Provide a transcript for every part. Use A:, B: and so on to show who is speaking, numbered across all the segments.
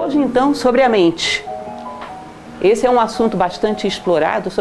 A: Hoje, então, sobre a mente. Esse é um assunto bastante explorado,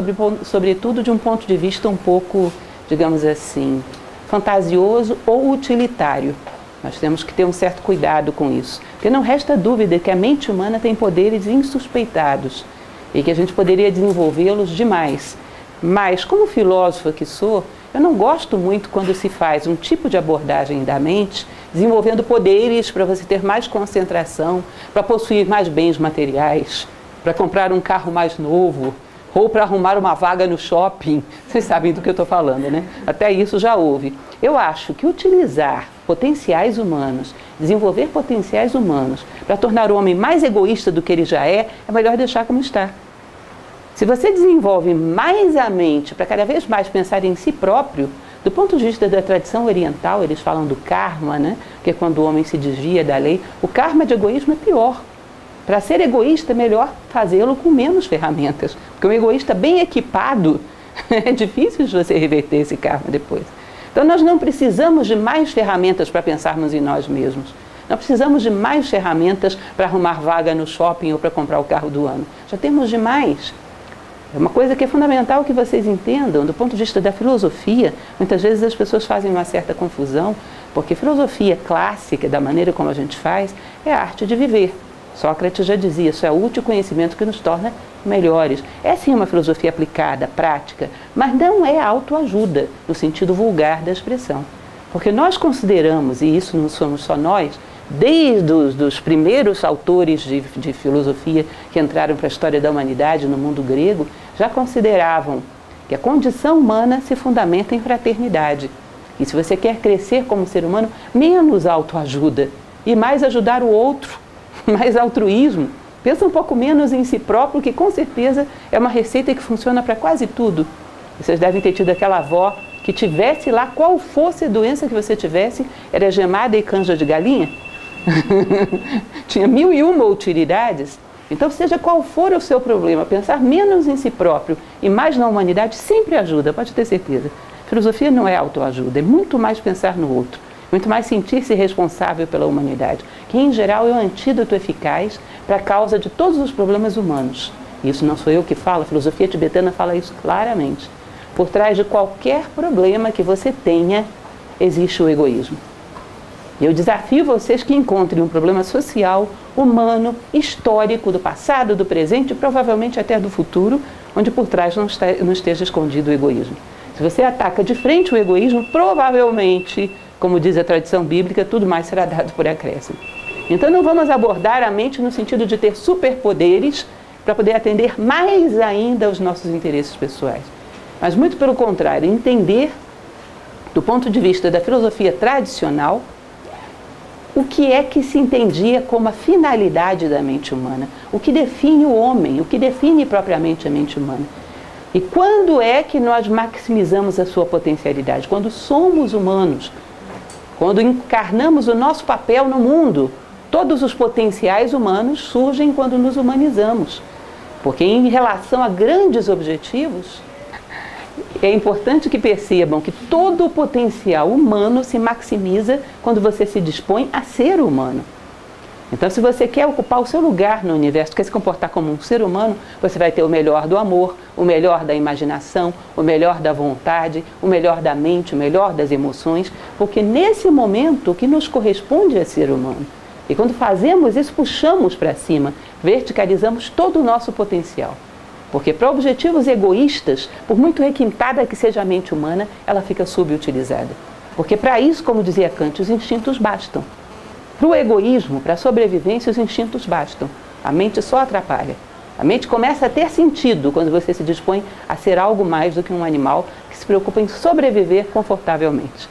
A: sobretudo de um ponto de vista um pouco, digamos assim, fantasioso ou utilitário. Nós temos que ter um certo cuidado com isso, porque não resta dúvida que a mente humana tem poderes insuspeitados e que a gente poderia desenvolvê-los demais. Mas, como filósofa que sou, eu não gosto muito quando se faz um tipo de abordagem da mente desenvolvendo poderes para você ter mais concentração, para possuir mais bens materiais, para comprar um carro mais novo, ou para arrumar uma vaga no shopping. Vocês sabem do que eu estou falando, né? Até isso já houve. Eu acho que utilizar potenciais humanos, desenvolver potenciais humanos para tornar o homem mais egoísta do que ele já é melhor deixar como está. Se você desenvolve mais a mente para cada vez mais pensar em si próprio, do ponto de vista da tradição oriental, eles falam do karma, né? Que é quando o homem se desvia da lei. O karma de egoísmo é pior. Para ser egoísta é melhor fazê-lo com menos ferramentas. Porque um egoísta bem equipado, é difícil de você reverter esse karma depois. Então nós não precisamos de mais ferramentas para pensarmos em nós mesmos. Não precisamos de mais ferramentas para arrumar vaga no shopping ou para comprar o carro do ano. Já temos demais. É uma coisa que é fundamental que vocês entendam, do ponto de vista da filosofia. Muitas vezes as pessoas fazem uma certa confusão, porque filosofia clássica, da maneira como a gente faz, é a arte de viver. Sócrates já dizia, isso é o útil conhecimento que nos torna melhores. É sim uma filosofia aplicada, prática, mas não é autoajuda, no sentido vulgar da expressão. Porque nós consideramos, e isso não somos só nós, desde os primeiros autores de filosofia que entraram para a história da humanidade no mundo grego, já consideravam que a condição humana se fundamenta em fraternidade. E se você quer crescer como ser humano, menos autoajuda e mais ajudar o outro, mais altruísmo. Pensa um pouco menos em si próprio, que com certeza é uma receita que funciona para quase tudo. Vocês devem ter tido aquela avó que tivesse lá, qual fosse a doença que você tivesse, era gemada e canja de galinha. Tinha 1001 utilidades. Então, seja qual for o seu problema, pensar menos em si próprio e mais na humanidade sempre ajuda, pode ter certeza. Filosofia não é autoajuda, é muito mais pensar no outro, muito mais sentir-se responsável pela humanidade, que em geral é um antídoto eficaz para a causa de todos os problemas humanos. Isso não sou eu que falo, a filosofia tibetana fala isso claramente. Por trás de qualquer problema que você tenha, existe o egoísmo. Eu desafio vocês que encontrem um problema social, humano, histórico, do passado, do presente e provavelmente até do futuro, onde por trás não esteja escondido o egoísmo. Se você ataca de frente o egoísmo, provavelmente, como diz a tradição bíblica, tudo mais será dado por acréscimo. Então não vamos abordar a mente no sentido de ter superpoderes para poder atender mais ainda aos nossos interesses pessoais. Mas muito pelo contrário, entender, do ponto de vista da filosofia tradicional, o que é que se entendia como a finalidade da mente humana, o que define o homem, o que define propriamente a mente humana. E quando é que nós maximizamos a sua potencialidade? Quando somos humanos, quando encarnamos o nosso papel no mundo. Todos os potenciais humanos surgem quando nos humanizamos. Porque em relação a grandes objetivos, é importante que percebam que todo o potencial humano se maximiza quando você se dispõe a ser humano. Então, se você quer ocupar o seu lugar no universo, quer se comportar como um ser humano, você vai ter o melhor do amor, o melhor da imaginação, o melhor da vontade, o melhor da mente, o melhor das emoções, porque nesse momento o que nos corresponde é ser humano. E quando fazemos isso, puxamos para cima, verticalizamos todo o nosso potencial. Porque para objetivos egoístas, por muito requintada que seja a mente humana, ela fica subutilizada. Porque para isso, como dizia Kant, os instintos bastam. Para o egoísmo, para a sobrevivência, os instintos bastam. A mente só atrapalha. A mente começa a ter sentido quando você se dispõe a ser algo mais do que um animal que se preocupa em sobreviver confortavelmente.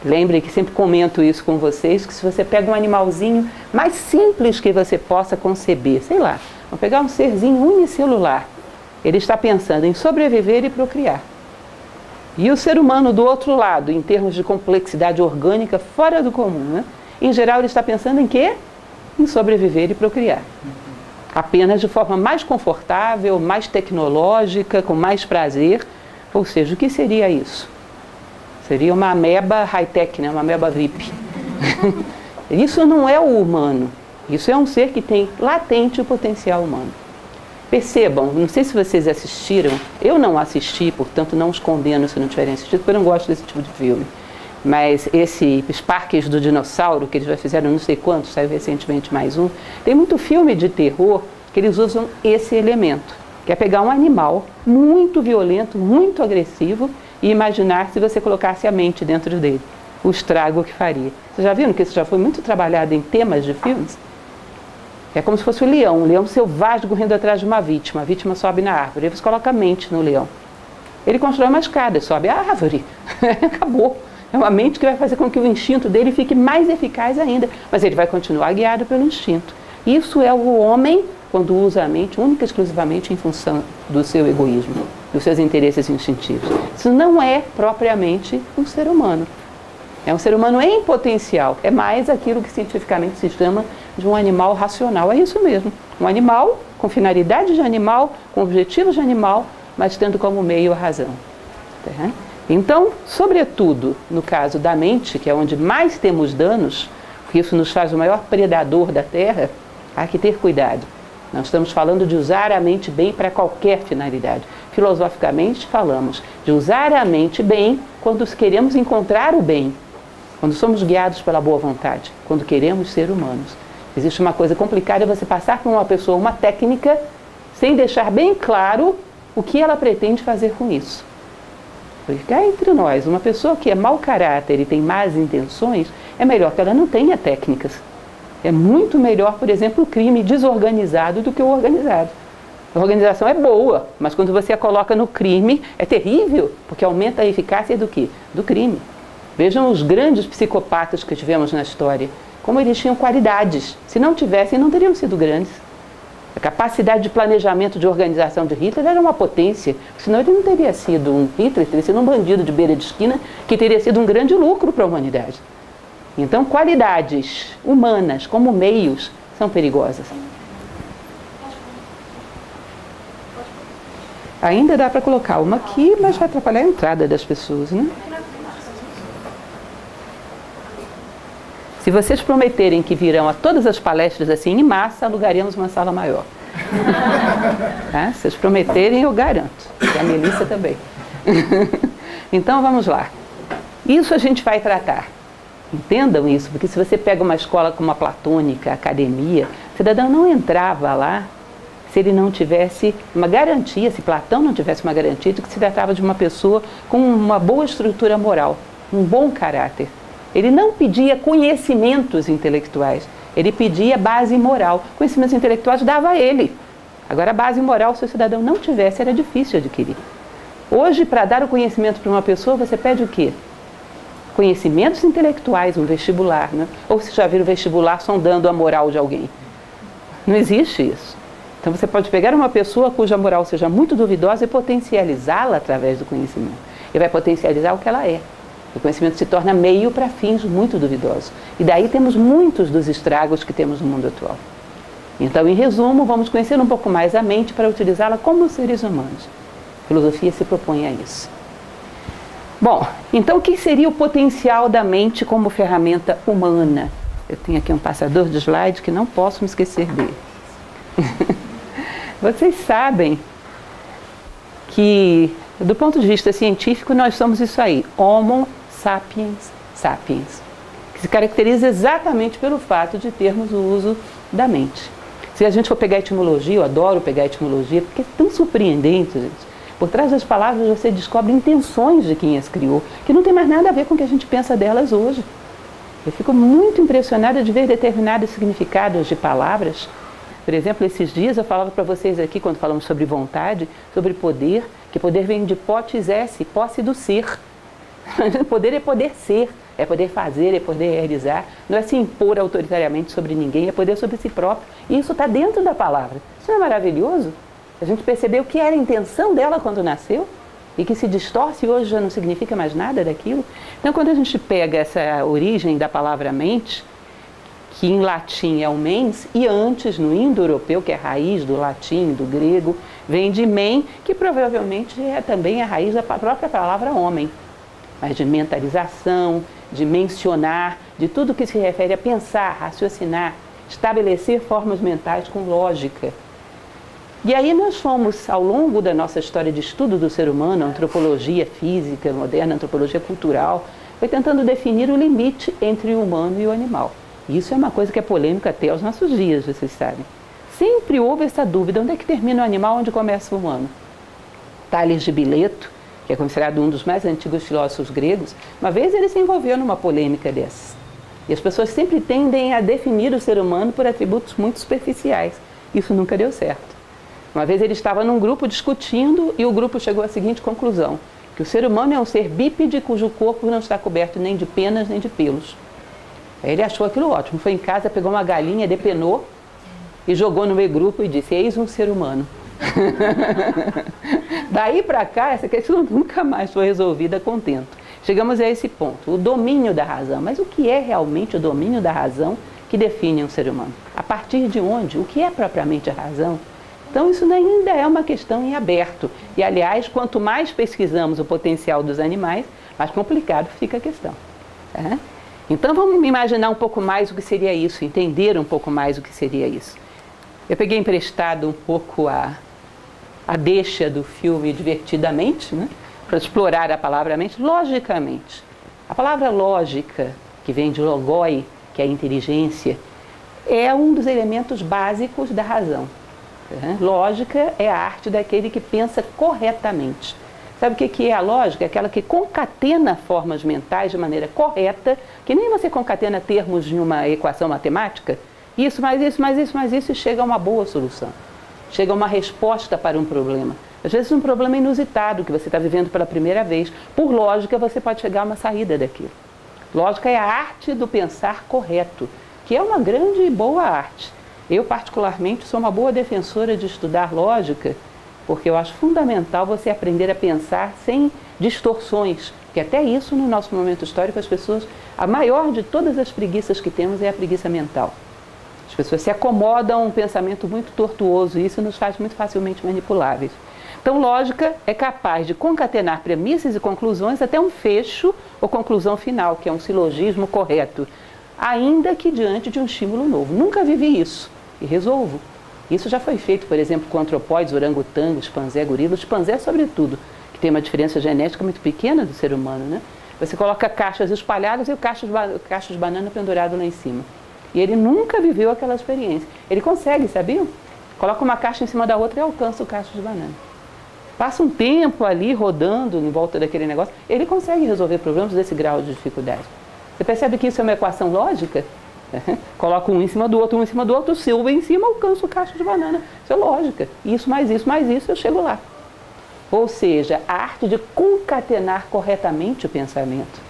A: Lembre que sempre comento isso com vocês, que se você pega um animalzinho mais simples que você possa conceber, sei lá, vamos pegar um serzinho unicelular, ele está pensando em sobreviver e procriar. E o ser humano do outro lado, em termos de complexidade orgânica fora do comum, né? Em geral ele está pensando em quê? Em sobreviver e procriar. Apenas de forma mais confortável, mais tecnológica, com mais prazer. Ou seja, o que seria isso? Seria uma ameba high-tech, né? Uma ameba VIP. Isso não é o humano. Isso é um ser que tem latente o potencial humano. Percebam, não sei se vocês assistiram, eu não assisti, portanto não os condeno se não tiverem assistido, porque eu não gosto desse tipo de filme. Mas esses parques do dinossauro, que eles já fizeram não sei quantos, saiu recentemente mais um, tem muito filme de terror que eles usam esse elemento, que é pegar um animal muito violento, muito agressivo e imaginar se você colocasse a mente dentro dele, o estrago que faria. Vocês já viram que isso já foi muito trabalhado em temas de filmes? É como se fosse um leão selvagem correndo atrás de uma vítima. A vítima sobe na árvore, aí você coloca a mente no leão. Ele constrói uma escada, sobe a árvore. Acabou. É uma mente que vai fazer com que o instinto dele fique mais eficaz ainda. Mas ele vai continuar guiado pelo instinto. Isso é o homem quando usa a mente única e exclusivamente em função do seu egoísmo, dos seus interesses instintivos. Isso não é propriamente um ser humano. É um ser humano em potencial. É mais aquilo que cientificamente se chama de um animal racional. É isso mesmo. Um animal com finalidade de animal, com objetivos de animal, mas tendo como meio a razão. Tá? Então, sobretudo, no caso da mente, que é onde mais temos danos, porque isso nos faz o maior predador da Terra, há que ter cuidado. Nós estamos falando de usar a mente bem para qualquer finalidade. Filosoficamente, falamos de usar a mente bem quando queremos encontrar o bem, quando somos guiados pela boa vontade, quando queremos ser humanos. Existe uma coisa complicada, é você passar por uma pessoa uma técnica sem deixar bem claro o que ela pretende fazer com isso. Porque cá entre nós, uma pessoa que é mau caráter e tem más intenções, é melhor que ela não tenha técnicas. É muito melhor, por exemplo, o crime desorganizado do que o organizado. A organização é boa, mas quando você a coloca no crime, é terrível, porque aumenta a eficácia do quê? Do crime. Vejam os grandes psicopatas que tivemos na história, como eles tinham qualidades. Se não tivessem, não teriam sido grandes. A capacidade de planejamento, de organização de Hitler era uma potência, senão ele não teria sido um Hitler, teria sido um bandido de beira de esquina, que teria sido um grande lucro para a humanidade. Então, qualidades humanas como meios são perigosas. Ainda dá para colocar uma aqui, mas vai atrapalhar a entrada das pessoas, né? Se vocês prometerem que virão a todas as palestras assim em massa, alugaremos uma sala maior. Tá? Se vocês prometerem, eu garanto. E a Melissa também. Então vamos lá. Isso a gente vai tratar. Entendam isso, porque se você pega uma escola como a platônica, academia, o cidadão não entrava lá se ele não tivesse uma garantia, se Platão não tivesse uma garantia de que se tratava de uma pessoa com uma boa estrutura moral, um bom caráter. Ele não pedia conhecimentos intelectuais, ele pedia base moral. Conhecimentos intelectuais dava a ele. Agora, a base moral, se o cidadão não tivesse, era difícil adquirir. Hoje, para dar o conhecimento para uma pessoa, você pede o quê? Conhecimentos intelectuais, um vestibular, né? Ou você já viu o vestibular sondando a moral de alguém? Não existe isso. Então, você pode pegar uma pessoa cuja moral seja muito duvidosa e potencializá-la através do conhecimento. E vai potencializar o que ela é. O conhecimento se torna meio para fins muito duvidosos. E daí temos muitos dos estragos que temos no mundo atual. Então, em resumo, vamos conhecer um pouco mais a mente para utilizá-la como seres humanos. A filosofia se propõe a isso. Bom, então o que seria o potencial da mente como ferramenta humana? Eu tenho aqui um passador de slide que não posso me esquecer dele. Vocês sabem que, do ponto de vista científico, nós somos isso aí, Homo sapiens sapiens, que se caracteriza exatamente pelo fato de termos o uso da mente. Se a gente for pegar a etimologia, eu adoro pegar a etimologia, porque é tão surpreendente, gente. Por trás das palavras você descobre intenções de quem as criou, que não tem mais nada a ver com o que a gente pensa delas hoje. Eu fico muito impressionada de ver determinados significados de palavras. Por exemplo, esses dias eu falava para vocês aqui, quando falamos sobre vontade, sobre poder, que poder vem de potes esse, posse do ser. Poder é poder ser, é poder fazer, é poder realizar. Não é se impor autoritariamente sobre ninguém, é poder sobre si próprio. E isso está dentro da palavra. Isso não é maravilhoso? A gente percebeu o que era a intenção dela quando nasceu e que se distorce e hoje já não significa mais nada daquilo. Então, quando a gente pega essa origem da palavra mente, que em latim é o mens, e antes no indo-europeu, que é a raiz do latim, do grego, vem de men, que provavelmente é também a raiz da própria palavra homem, mas de mentalização, de mencionar, de tudo que se refere a pensar, raciocinar, estabelecer formas mentais com lógica. E aí nós fomos, ao longo da nossa história de estudo do ser humano, antropologia física moderna, antropologia cultural, foi tentando definir o limite entre o humano e o animal. Isso é uma coisa que é polêmica até aos nossos dias, vocês sabem. Sempre houve essa dúvida, onde é que termina o animal, onde começa o humano? Tales de Mileto, que é considerado um dos mais antigos filósofos gregos, uma vez ele se envolveu numa polêmica dessas. E as pessoas sempre tendem a definir o ser humano por atributos muito superficiais. Isso nunca deu certo. Uma vez ele estava num grupo discutindo e o grupo chegou à seguinte conclusão, que o ser humano é um ser bípede cujo corpo não está coberto nem de penas nem de pelos. Aí ele achou aquilo ótimo, foi em casa, pegou uma galinha, depenou e jogou no meio grupo e disse, eis um ser humano. Daí para cá, essa questão nunca mais foi resolvida a contento. Chegamos a esse ponto, o domínio da razão. Mas o que é realmente o domínio da razão que define um ser humano? A partir de onde? O que é propriamente a razão? Então isso ainda é uma questão em aberto. E, aliás, quanto mais pesquisamos o potencial dos animais, mais complicado fica a questão. Tá? Então vamos imaginar um pouco mais o que seria isso, entender um pouco mais o que seria isso. Eu peguei emprestado um pouco a deixa do filme Divertidamente, né? Para explorar a palavra mente, logicamente. A palavra lógica, que vem de logoi, que é a inteligência, é um dos elementos básicos da razão. Lógica é a arte daquele que pensa corretamente. Sabe o que é a lógica? É aquela que concatena formas mentais de maneira correta, que nem você concatena termos de uma equação matemática. Isso, mais isso, mais isso, mais isso, e chega a uma boa solução. Chega a uma resposta para um problema. Às vezes um problema inusitado que você está vivendo pela primeira vez. Por lógica, você pode chegar a uma saída daquilo. Lógica é a arte do pensar correto, que é uma grande e boa arte. Eu, particularmente, sou uma boa defensora de estudar lógica, porque eu acho fundamental você aprender a pensar sem distorções, porque até isso, no nosso momento histórico, as pessoas, a maior de todas as preguiças que temos é a preguiça mental. As pessoas se acomodam a um pensamento muito tortuoso e isso nos faz muito facilmente manipuláveis. Então, lógica é capaz de concatenar premissas e conclusões até um fecho ou conclusão final, que é um silogismo correto, ainda que diante de um estímulo novo. Nunca vivi isso e resolvo. Isso já foi feito, por exemplo, com antropóides, orangotangos, chimpanzé, gorilas, chimpanzé sobretudo, que tem uma diferença genética muito pequena do ser humano, né? Você coloca caixas espalhadas e o cacho de banana pendurado lá em cima. E ele nunca viveu aquela experiência. Ele consegue, sabiam? Coloca uma caixa em cima da outra e alcança o cacho de banana. Passa um tempo ali rodando em volta daquele negócio, ele consegue resolver problemas desse grau de dificuldade. Você percebe que isso é uma equação lógica? Coloca um em cima do outro, o seu em cima, alcança o cacho de banana. Isso é lógica. Isso, mais isso, eu chego lá. Ou seja, a arte de concatenar corretamente o pensamento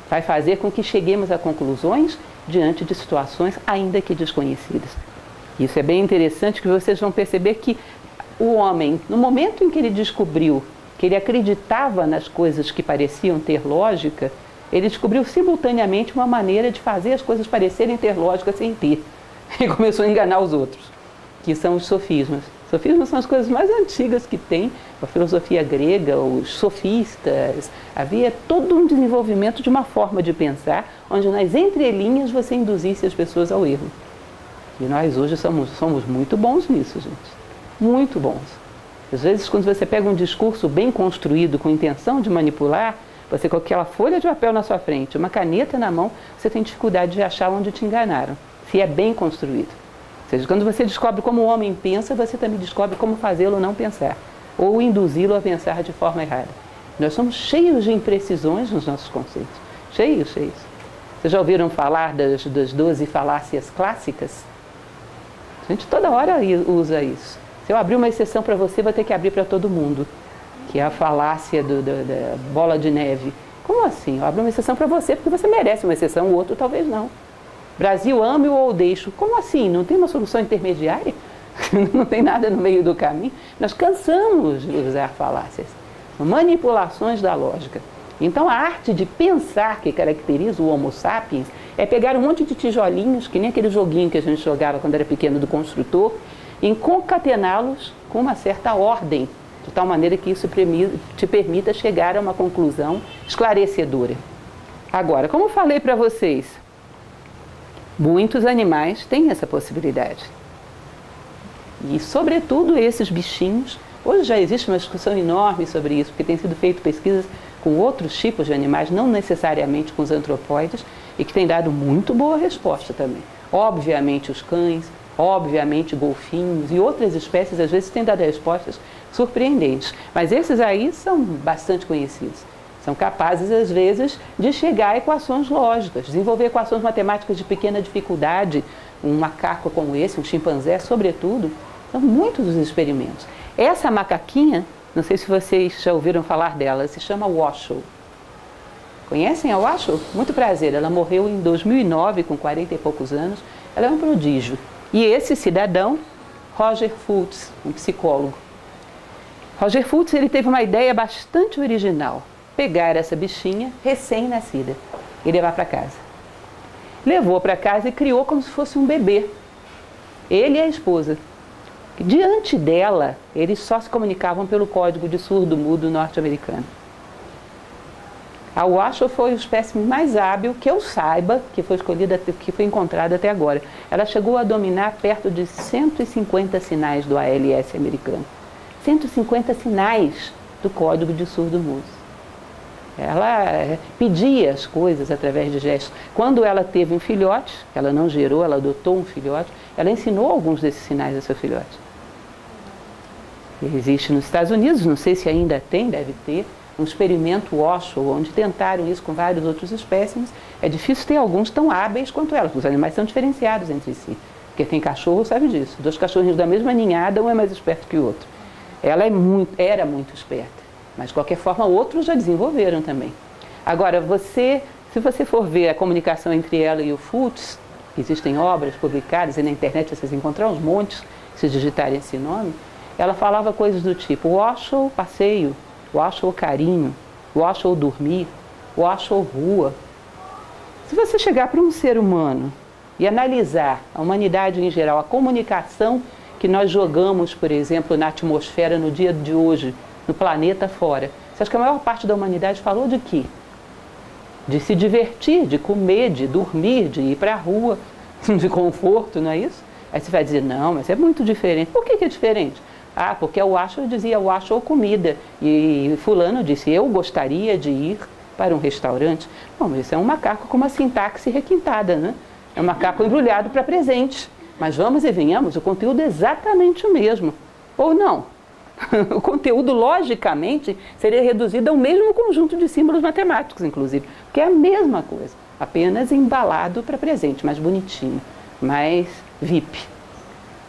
A: vai fazer com que cheguemos a conclusões diante de situações ainda que desconhecidas. Isso é bem interessante, que vocês vão perceber que o homem, no momento em que ele descobriu que ele acreditava nas coisas que pareciam ter lógica, ele descobriu simultaneamente uma maneira de fazer as coisas parecerem ter lógica sem ter. E começou a enganar os outros, que são os sofismas. Sofismas são as coisas mais antigas que tem, a filosofia grega, os sofistas. Havia todo um desenvolvimento de uma forma de pensar, onde nas entrelinhas você induzisse as pessoas ao erro. E nós hoje somos muito bons nisso, gente. Muito bons. Às vezes, quando você pega um discurso bem construído, com intenção de manipular, você com aquela folha de papel na sua frente, uma caneta na mão, você tem dificuldade de achar onde te enganaram, se é bem construído. Ou seja, quando você descobre como o homem pensa, você também descobre como fazê-lo não pensar, ou induzi-lo a pensar de forma errada. Nós somos cheios de imprecisões nos nossos conceitos. Cheios. Vocês já ouviram falar das 12 falácias clássicas? A gente toda hora usa isso. Se eu abrir uma exceção para você, vou ter que abrir para todo mundo, que é a falácia da bola de neve. Como assim? Eu abro uma exceção para você porque você merece uma exceção, o outro talvez não. Brasil, ame-o ou deixo. Como assim? Não tem uma solução intermediária? Não tem nada no meio do caminho? Nós cansamos de usar falácias. São manipulações da lógica. Então, a arte de pensar que caracteriza o Homo sapiens é pegar um monte de tijolinhos, que nem aquele joguinho que a gente jogava quando era pequeno do construtor, e concatená-los com uma certa ordem, de tal maneira que isso te permita chegar a uma conclusão esclarecedora. Agora, como falei para vocês, Muitos animais têm essa possibilidade. E, sobretudo, esses bichinhos. Hoje já existe uma discussão enorme sobre isso, porque tem sido feito pesquisas com outros tipos de animais, não necessariamente com os antropóides, e que tem dado muito boa resposta também. Obviamente os cães, obviamente golfinhos e outras espécies às vezes têm dado respostas surpreendentes. Mas esses aí são bastante conhecidos. São capazes, às vezes, de chegar a equações lógicas, desenvolver equações matemáticas de pequena dificuldade. Um macaco como esse, um chimpanzé, sobretudo, são muitos os experimentos. Essa macaquinha, não sei se vocês já ouviram falar dela, se chama Washoe. Conhecem a Washoe? Muito prazer, ela morreu em 2009, com 40 e poucos anos. Ela é um prodígio. E esse cidadão, Roger Fultz, um psicólogo. Roger Fultz, ele teve uma ideia bastante original. Pegar essa bichinha recém-nascida e levar para casa. Levou para casa e criou como se fosse um bebê. Ele e a esposa. Diante dela, eles só se comunicavam pelo código de surdo-mudo norte-americano. A Washoe foi o espécime mais hábil que eu saiba, que foi escolhida, que foi encontrada até agora. Ela chegou a dominar perto de 150 sinais do ALS americano. 150 sinais do código de surdo-mudo. Ela pedia as coisas através de gestos. Quando ela teve um filhote, ela não gerou, ela adotou um filhote, ela ensinou alguns desses sinais ao seu filhote. Existe nos Estados Unidos, não sei se ainda tem, deve ter, um experimento Washoe, onde tentaram isso com vários outros espécimes. É difícil ter alguns tão hábeis quanto ela, porque os animais são diferenciados entre si. Quem tem cachorro sabe disso. 2 cachorrinhos da mesma ninhada, um é mais esperto que o outro. Ela era muito esperta. Mas, de qualquer forma, outros já desenvolveram também. Agora, se você for ver a comunicação entre ela e o Fultz, existem obras publicadas, e na internet vocês encontram uns montes, se digitarem esse nome, ela falava coisas do tipo Washoe passeio, Washoe carinho, Washoe dormir, Washoe rua. Se você chegar para um ser humano e analisar a humanidade em geral, a comunicação que nós jogamos, por exemplo, na atmosfera no dia de hoje, no planeta fora. Você acha que a maior parte da humanidade falou de quê? De se divertir, de comer, de dormir, de ir para a rua, de conforto, não é isso? Aí você vai dizer, não, mas é muito diferente. Por que é diferente? Ah, porque o Washoe dizia Washoe comida. E fulano disse, eu gostaria de ir para um restaurante. Bom, mas isso é um macaco com uma sintaxe requintada, né? É um macaco embrulhado para presente. Mas vamos e venhamos, o conteúdo é exatamente o mesmo. Ou não? O conteúdo, logicamente, seria reduzido ao mesmo conjunto de símbolos matemáticos, inclusive, que é a mesma coisa, apenas embalado para presente, mais bonitinho, mais VIP.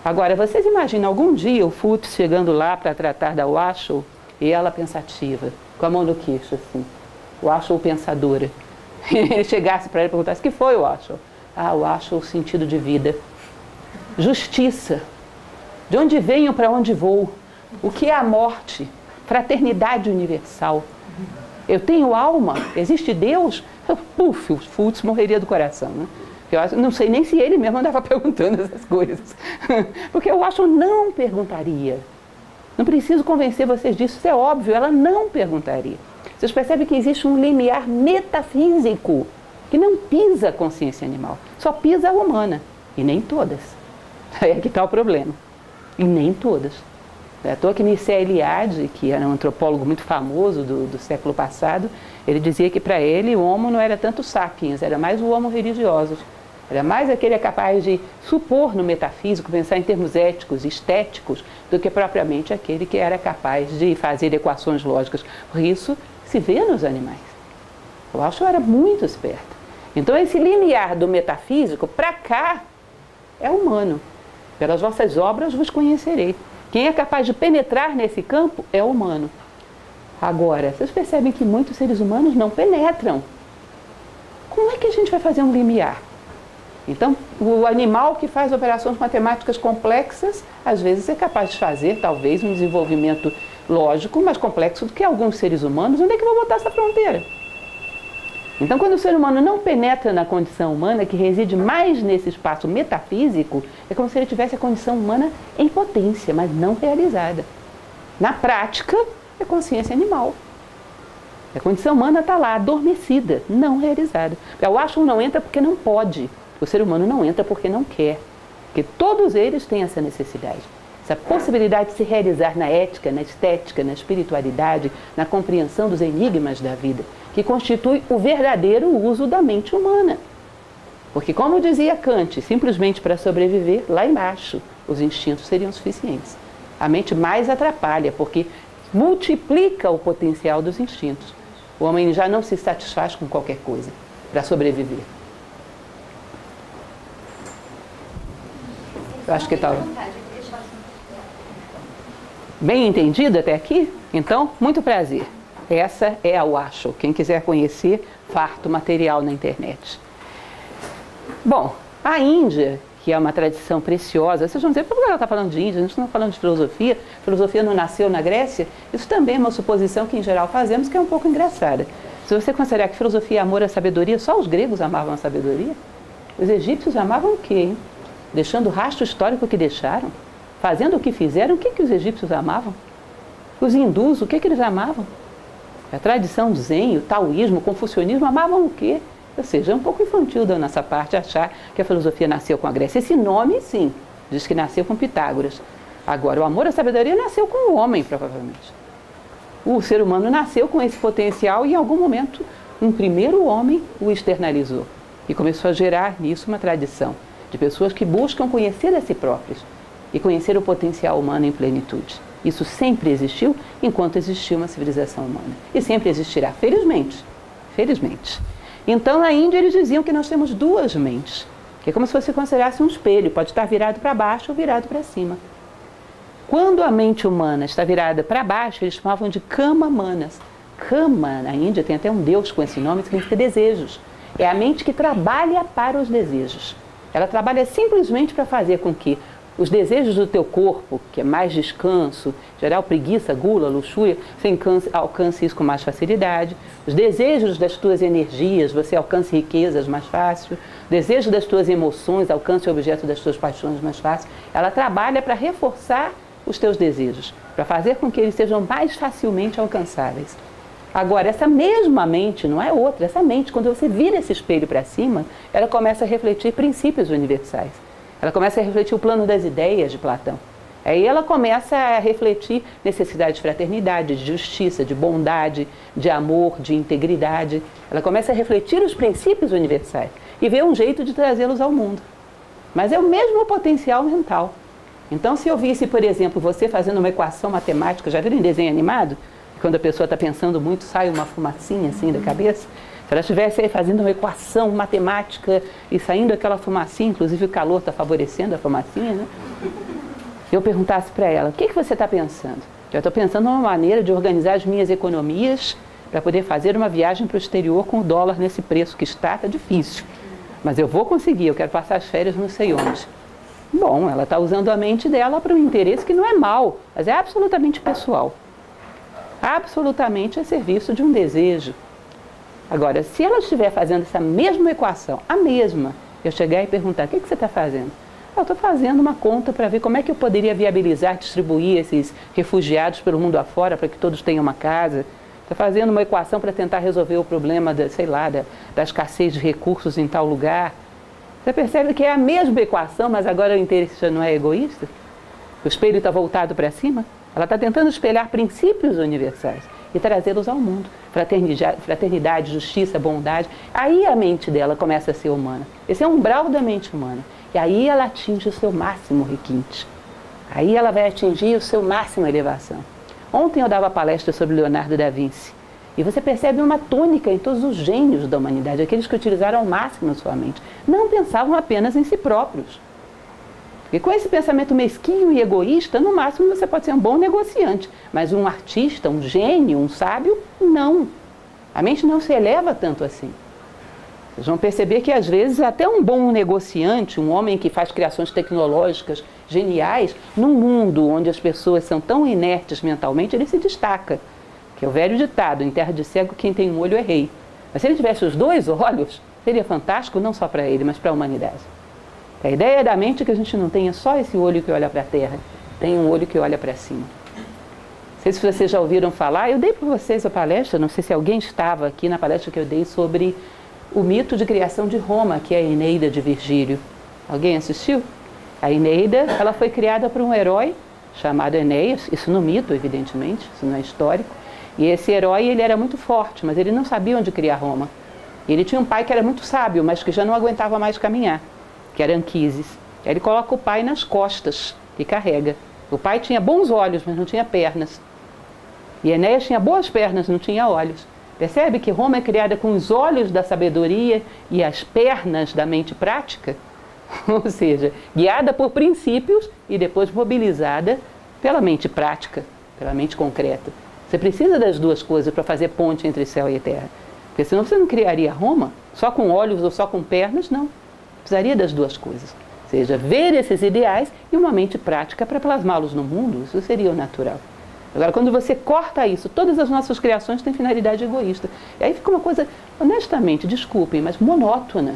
A: Agora, vocês imaginam algum dia o Fultz chegando lá para tratar da Washoe e ela pensativa, com a mão no queixo, assim, Washoe pensadora. Ele chegasse para ela e perguntasse, o que foi, Washoe? Ah, Washoe, sentido de vida. Justiça. De onde venho, para onde vou? O que é a morte? Fraternidade universal. Eu tenho alma? Existe Deus? Puf, o Fultz morreria do coração, né? Eu não sei nem se ele mesmo andava perguntando essas coisas. Porque eu acho que não perguntaria. Não preciso convencer vocês disso, isso é óbvio, ela não perguntaria. Vocês percebem que existe um limiar metafísico que não pisa a consciência animal, só pisa a humana. E nem todas. Aí é que está o problema. E nem todas. É à toa que Mircea Eliade, que era um antropólogo muito famoso do século passado, ele dizia que para ele o homo não era tanto sapiens, era mais o homo religiosus. Era mais aquele capaz de supor no metafísico, pensar em termos éticos, estéticos, do que propriamente aquele que era capaz de fazer equações lógicas. Por isso, se vê nos animais. Eu acho que eu era muito esperta. Então, esse limiar do metafísico, para cá, é humano. Pelas vossas obras vos conhecerei. Quem é capaz de penetrar nesse campo é humano. Agora, vocês percebem que muitos seres humanos não penetram. Como é que a gente vai fazer um limiar? Então, o animal que faz operações matemáticas complexas, às vezes é capaz de fazer, talvez, um desenvolvimento lógico mais complexo do que alguns seres humanos. Onde é que eu vou botar essa fronteira? Então, quando o ser humano não penetra na condição humana, que reside mais nesse espaço metafísico, é como se ele tivesse a condição humana em potência, mas não realizada. Na prática, é consciência animal. A condição humana está lá, adormecida, não realizada. A Washoe não entra porque não pode. O ser humano não entra porque não quer, porque todos eles têm essa necessidade, essa possibilidade de se realizar na ética, na estética, na espiritualidade, na compreensão dos enigmas da vida, que constitui o verdadeiro uso da mente humana. Porque, como dizia Kant, simplesmente para sobreviver, lá embaixo, os instintos seriam suficientes. A mente mais atrapalha, porque multiplica o potencial dos instintos. O homem já não se satisfaz com qualquer coisa para sobreviver. Eu acho que está bem entendido até aqui? Então, muito prazer. Essa é a Osho. Quem quiser conhecer, farto material na internet. Bom, a Índia, que é uma tradição preciosa, vocês vão dizer, por que ela está falando de Índia? A gente não está falando de filosofia. Filosofia não nasceu na Grécia? Isso também é uma suposição que, em geral, fazemos, que é um pouco engraçada. Se você considerar que filosofia é amor à sabedoria, só os gregos amavam a sabedoria? Os egípcios amavam o quê, hein? Deixando o rastro histórico que deixaram? Fazendo o que fizeram, o que os egípcios amavam? Os hindus, o que eles amavam? A tradição zen, o taoísmo, o confucionismo amavam o quê? Ou seja, é um pouco infantil da nossa parte achar que a filosofia nasceu com a Grécia. Esse nome, sim, diz que nasceu com Pitágoras. Agora, o amor à sabedoria nasceu com o homem, provavelmente. O ser humano nasceu com esse potencial e, em algum momento, um primeiro homem o externalizou. E começou a gerar nisso uma tradição de pessoas que buscam conhecer a si próprios e conhecer o potencial humano em plenitude. Isso sempre existiu enquanto existiu uma civilização humana. E sempre existirá, felizmente. Felizmente. Então, na Índia, eles diziam que nós temos duas mentes, que é como se você considerasse um espelho, pode estar virado para baixo ou virado para cima. Quando a mente humana está virada para baixo, eles chamavam de kama manas. Kama, na Índia, tem até um deus com esse nome, que significa desejos. É a mente que trabalha para os desejos. Ela trabalha simplesmente para fazer com que os desejos do teu corpo, que é mais descanso, geral preguiça, gula, luxúria, você alcance isso com mais facilidade. Os desejos das tuas energias, você alcance riquezas mais fácil. O desejo das tuas emoções, alcance o objeto das tuas paixões mais fácil. Ela trabalha para reforçar os teus desejos, para fazer com que eles sejam mais facilmente alcançáveis. Agora, essa mesma mente, não é outra, essa mente, quando você vira esse espelho para cima, ela começa a refletir princípios universais. Ela começa a refletir o plano das ideias de Platão. Aí ela começa a refletir necessidade de fraternidade, de justiça, de bondade, de amor, de integridade. Ela começa a refletir os princípios universais e vê um jeito de trazê-los ao mundo. Mas é o mesmo potencial mental. Então, se eu visse, por exemplo, você fazendo uma equação matemática, já viram em desenho animado? Quando a pessoa está pensando muito, sai uma fumacinha assim da cabeça. Se ela estivesse aí fazendo uma equação matemática e saindo aquela fumacinha, inclusive o calor está favorecendo a fumacinha, né? Eu perguntasse para ela, o que você está pensando? Eu estou pensando numa maneira de organizar as minhas economias para poder fazer uma viagem para o exterior com o dólar nesse preço que está difícil. Mas eu vou conseguir, eu quero passar as férias não sei onde. Bom, ela está usando a mente dela para um interesse que não é mau, mas é absolutamente pessoal. Absolutamente a serviço de um desejo. Agora, se ela estiver fazendo essa mesma equação, a mesma, eu chegar e perguntar, o que você está fazendo? Eu estou fazendo uma conta para ver como é que eu poderia viabilizar, distribuir esses refugiados pelo mundo afora para que todos tenham uma casa. Estou fazendo uma equação para tentar resolver o problema da, sei lá, da escassez de recursos em tal lugar. Você percebe que é a mesma equação, mas agora o interesse já não é egoísta? O espelho está voltado para cima? Ela está tentando espelhar princípios universais e trazê-los ao mundo. Fraternidade, justiça, bondade. Aí a mente dela começa a ser humana. Esse é o umbral da mente humana. E aí ela atinge o seu máximo requinte. Aí ela vai atingir o seu máximo elevação. Ontem eu dava palestra sobre Leonardo da Vinci. E você percebe uma tônica em todos os gênios da humanidade, aqueles que utilizaram ao máximo a sua mente. Não pensavam apenas em si próprios. Porque com esse pensamento mesquinho e egoísta, no máximo você pode ser um bom negociante. Mas um artista, um gênio, um sábio, não. A mente não se eleva tanto assim. Vocês vão perceber que às vezes até um bom negociante, um homem que faz criações tecnológicas geniais, num mundo onde as pessoas são tão inertes mentalmente, ele se destaca. Que é o velho ditado, em terra de cego quem tem um olho é rei. Mas se ele tivesse os dois olhos, seria fantástico não só para ele, mas para a humanidade. A ideia da mente é que a gente não tenha só esse olho que olha para a terra, tem um olho que olha para cima. Não sei se vocês já ouviram falar, eu dei para vocês a palestra, não sei se alguém estava aqui na palestra que eu dei sobre o mito de criação de Roma, que é a Eneida de Virgílio. Alguém assistiu? A Eneida, ela foi criada por um herói chamado Enéas, isso no mito, evidentemente, isso não é histórico. E esse herói, ele era muito forte, mas ele não sabia onde criar Roma. E ele tinha um pai que era muito sábio, mas que já não aguentava mais caminhar, que era Anquises. Aí ele coloca o pai nas costas e carrega. O pai tinha bons olhos, mas não tinha pernas. E Enéas tinha boas pernas, não tinha olhos. Percebe que Roma é criada com os olhos da sabedoria e as pernas da mente prática? Ou seja, guiada por princípios e depois mobilizada pela mente prática, pela mente concreta. Você precisa das duas coisas para fazer ponte entre céu e terra. Porque senão você não criaria Roma só com olhos ou só com pernas, não. Precisaria das duas coisas. Ou seja, ver esses ideais e uma mente prática para plasmá-los no mundo. Isso seria o natural. Agora, quando você corta isso, todas as nossas criações têm finalidade egoísta. E aí fica uma coisa, honestamente, desculpem, mas monótona.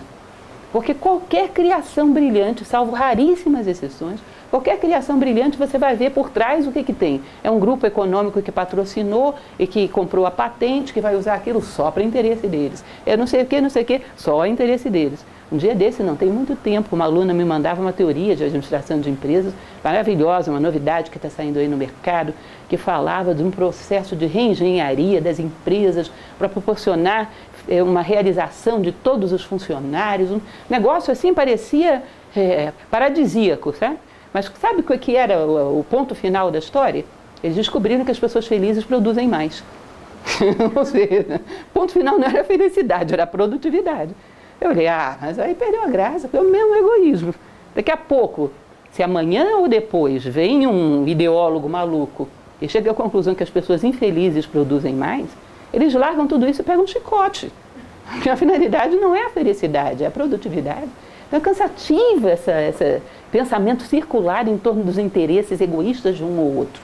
A: Porque qualquer criação brilhante, salvo raríssimas exceções, qualquer criação brilhante você vai ver por trás o que tem. É um grupo econômico que patrocinou e que comprou a patente, que vai usar aquilo só para interesse deles. É não sei o que, só interesse deles. Um dia desse, não tem muito tempo, uma aluna me mandava uma teoria de administração de empresas maravilhosa, uma novidade que está saindo aí no mercado, que falava de um processo de reengenharia das empresas para proporcionar uma realização de todos os funcionários. Um negócio assim parecia paradisíaco, sabe? Mas sabe o que era o ponto final da história? Eles descobriram que as pessoas felizes produzem mais. Ou seja, o ponto final não era a felicidade, era a produtividade. Eu olhei, mas aí perdeu a graça, foi o mesmo egoísmo. Daqui a pouco, se amanhã ou depois vem um ideólogo maluco e chega à conclusão que as pessoas infelizes produzem mais, eles largam tudo isso e pegam um chicote. Porque a finalidade não é a felicidade, é a produtividade. Então é cansativa esse pensamento circular em torno dos interesses egoístas de um ou outro.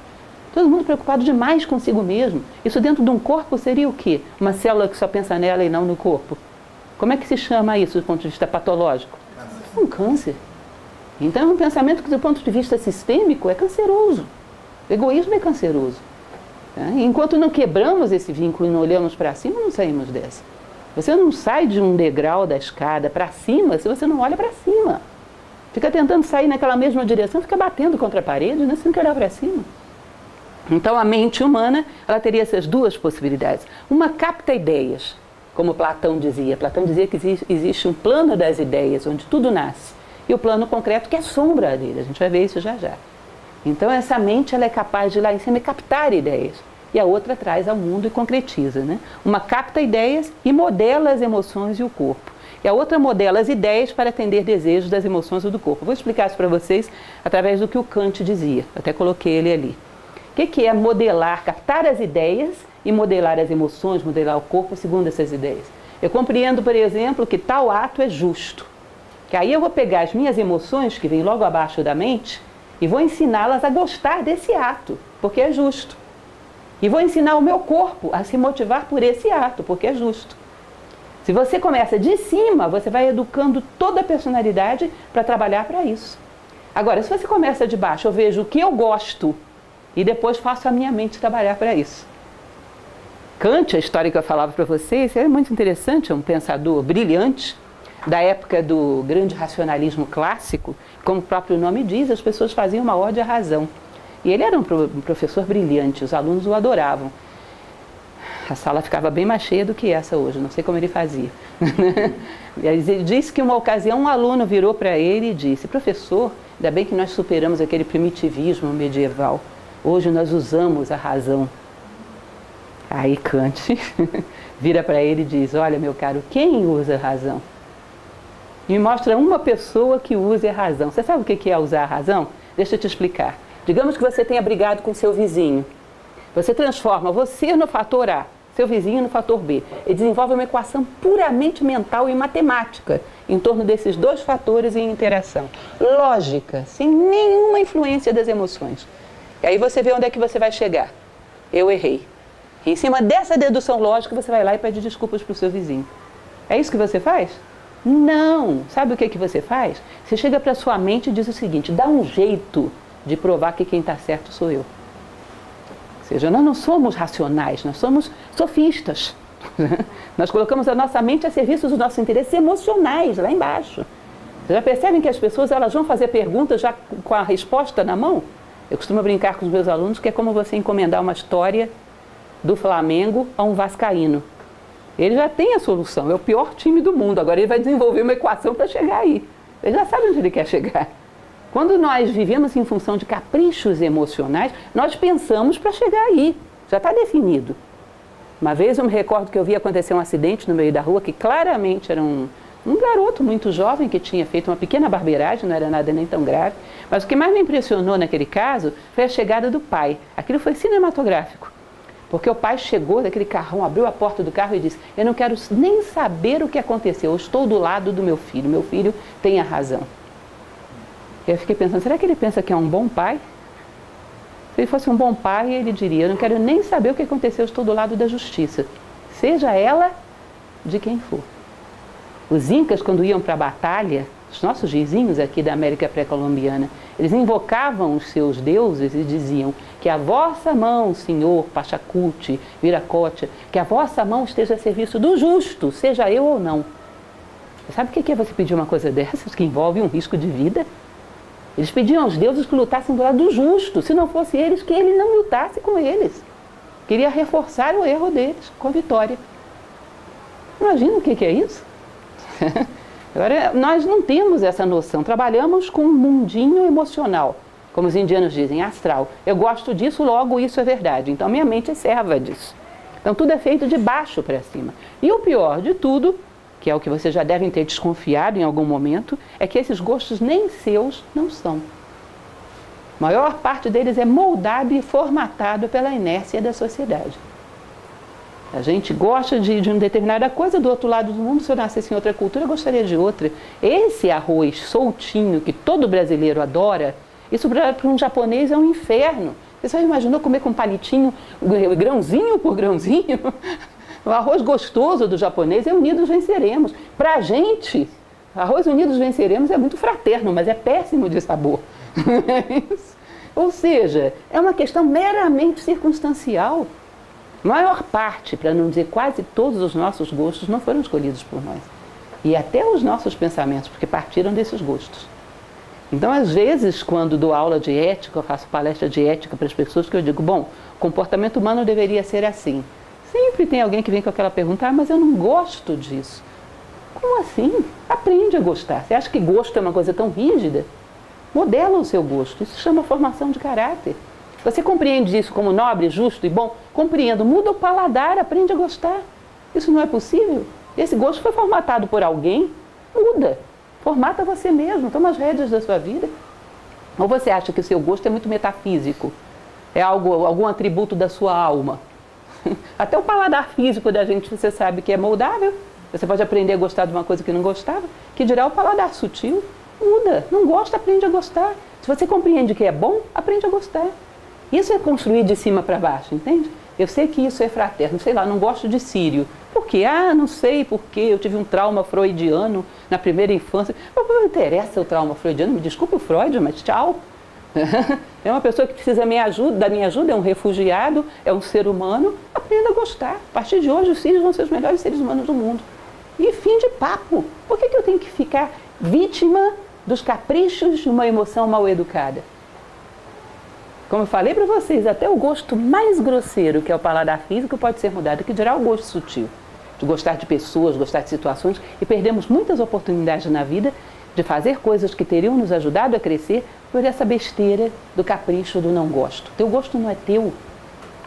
A: Todo mundo preocupado demais consigo mesmo. Isso dentro de um corpo seria o quê? Uma célula que só pensa nela e não no corpo. Como é que se chama isso do ponto de vista patológico? Um câncer. Então é um pensamento que do ponto de vista sistêmico é canceroso. O egoísmo é canceroso. Enquanto não quebramos esse vínculo e não olhamos para cima, não saímos dessa. Você não sai de um degrau da escada para cima se você não olha para cima. Fica tentando sair naquela mesma direção, fica batendo contra a parede, né? Você não quer olhar para cima. Então a mente humana, ela teria essas duas possibilidades. Uma capta ideias, como Platão dizia. Platão dizia que existe um plano das ideias, onde tudo nasce. E o plano concreto que é a sombra dele. A gente vai ver isso já já. Então essa mente, ela é capaz de ir lá em cima e captar ideias. E a outra traz ao mundo e concretiza, né? Uma capta ideias e modela as emoções e o corpo. E a outra modela as ideias para atender desejos das emoções e do corpo. Vou explicar isso para vocês através do que o Kant dizia. Até coloquei ele ali. O que é modelar, captar as ideias e modelar as emoções, modelar o corpo segundo essas ideias? Eu compreendo, por exemplo, que tal ato é justo. Que aí eu vou pegar as minhas emoções, que vêm logo abaixo da mente, e vou ensiná-las a gostar desse ato, porque é justo. E vou ensinar o meu corpo a se motivar por esse ato, porque é justo. Se você começa de cima, você vai educando toda a personalidade para trabalhar para isso. Agora, se você começa de baixo, eu vejo o que eu gosto e depois faço a minha mente trabalhar para isso. Kant, a história que eu falava para vocês, é muito interessante, é um pensador brilhante, da época do grande racionalismo clássico. Como o próprio nome diz, as pessoas faziam uma ode à razão. E ele era um professor brilhante, os alunos o adoravam. A sala ficava bem mais cheia do que essa hoje, não sei como ele fazia. Ele disse que uma ocasião um aluno virou para ele e disse: professor, ainda bem que nós superamos aquele primitivismo medieval, hoje nós usamos a razão. Aí Kant vira para ele e diz: olha, meu caro, quem usa a razão? Me mostra uma pessoa que use a razão. Você sabe o que é usar a razão? Deixa eu te explicar. Digamos que você tenha brigado com seu vizinho. Você transforma você no fator A, seu vizinho no fator B. E desenvolve uma equação puramente mental e matemática em torno desses dois fatores em interação. Lógica, sem nenhuma influência das emoções. E aí você vê onde é que você vai chegar. Eu errei. E em cima dessa dedução lógica, você vai lá e pede desculpas para o seu vizinho. É isso que você faz? Não! Sabe o que você faz? Você chega para a sua mente e diz o seguinte: dá um jeito de provar que quem está certo sou eu. Ou seja, nós não somos racionais, nós somos sofistas. Nós colocamos a nossa mente a serviço dos nossos interesses emocionais, lá embaixo. Vocês já percebem que as pessoas elas vão fazer perguntas já com a resposta na mão? Eu costumo brincar com os meus alunos que é como você encomendar uma história do Flamengo a um vascaíno. Ele já tem a solução, é o pior time do mundo, agora ele vai desenvolver uma equação para chegar aí. Ele já sabe onde ele quer chegar. Quando nós vivemos em função de caprichos emocionais, nós pensamos para chegar aí, já está definido. Uma vez eu me recordo que eu vi acontecer um acidente no meio da rua, que claramente era um garoto muito jovem que tinha feito uma pequena barbeiragem, não era nada nem tão grave, mas o que mais me impressionou naquele caso foi a chegada do pai. Aquilo foi cinematográfico, porque o pai chegou daquele carrão, abriu a porta do carro e disse: eu não quero nem saber o que aconteceu, eu estou do lado do meu filho tem a razão. Eu fiquei pensando, será que ele pensa que é um bom pai? Se ele fosse um bom pai, ele diria: eu não quero nem saber o que aconteceu, eu estou do lado da justiça, seja ela de quem for. Os incas, quando iam para a batalha, os nossos vizinhos aqui da América pré-colombiana, eles invocavam os seus deuses e diziam: que a vossa mão, Senhor Pachacuti, Viracocha, que a vossa mão esteja a serviço do justo, seja eu ou não. Sabe o que é você pedir uma coisa dessas, que envolve um risco de vida? Eles pediam aos deuses que lutassem do lado do justo, se não fosse eles, que ele não lutasse com eles. Queria reforçar o erro deles com a vitória. Imagina o que é isso? Agora, nós não temos essa noção, trabalhamos com um mundinho emocional, como os indianos dizem, astral. Eu gosto disso, logo isso é verdade. Então minha mente é serva disso. Então tudo é feito de baixo para cima. E o pior de tudo, que é o que vocês já devem ter desconfiado em algum momento, é que esses gostos nem seus não são. A maior parte deles é moldado e formatado pela inércia da sociedade. A gente gosta de uma determinada coisa, do outro lado do mundo, se eu nascesse em outra cultura, eu gostaria de outra. Esse arroz soltinho que todo brasileiro adora, isso para um japonês é um inferno. Você já imaginou comer com palitinho, grãozinho por grãozinho? O arroz gostoso do japonês é Unidos Venceremos. Para a gente, arroz Unidos Venceremos é muito fraterno, mas é péssimo de sabor. Ou seja, é uma questão meramente circunstancial. A maior parte, para não dizer quase todos os nossos gostos, não foram escolhidos por nós. E até os nossos pensamentos, porque partiram desses gostos. Então, às vezes, quando dou aula de ética, eu faço palestra de ética para as pessoas, que eu digo: bom, o comportamento humano deveria ser assim. Sempre tem alguém que vem com aquela pergunta: ah, mas eu não gosto disso. Como assim? Aprende a gostar. Você acha que gosto é uma coisa tão rígida? Modela o seu gosto. Isso se chama formação de caráter. Você compreende isso como nobre, justo e bom? Compreendo. Muda o paladar, aprende a gostar. Isso não é possível? Esse gosto foi formatado por alguém? Muda. Formata você mesmo. Toma as rédeas da sua vida. Ou você acha que o seu gosto é muito metafísico? É algum atributo da sua alma? Até o paladar físico da gente, você sabe que é moldável. Você pode aprender a gostar de uma coisa que não gostava. Que dirá o paladar sutil? Muda. Não gosta, aprende a gostar. Se você compreende que é bom, aprende a gostar. Isso é construir de cima para baixo, entende? Eu sei que isso é fraterno. Sei lá, não gosto de sírio. Por quê? Ah, não sei por quê. Eu tive um trauma freudiano na primeira infância. Não interessa o trauma freudiano. Me desculpe o Freud, mas tchau. É uma pessoa que precisa da minha ajuda, é um refugiado, é um ser humano. Aprenda a gostar. A partir de hoje, os sírios vão ser os melhores seres humanos do mundo. E fim de papo. Por que eu tenho que ficar vítima dos caprichos de uma emoção mal educada? Como eu falei para vocês, até o gosto mais grosseiro, que é o paladar físico, pode ser mudado, que dirá o gosto sutil. De gostar de pessoas, gostar de situações, e perdemos muitas oportunidades na vida de fazer coisas que teriam nos ajudado a crescer por essa besteira do capricho do não gosto. Teu gosto não é teu.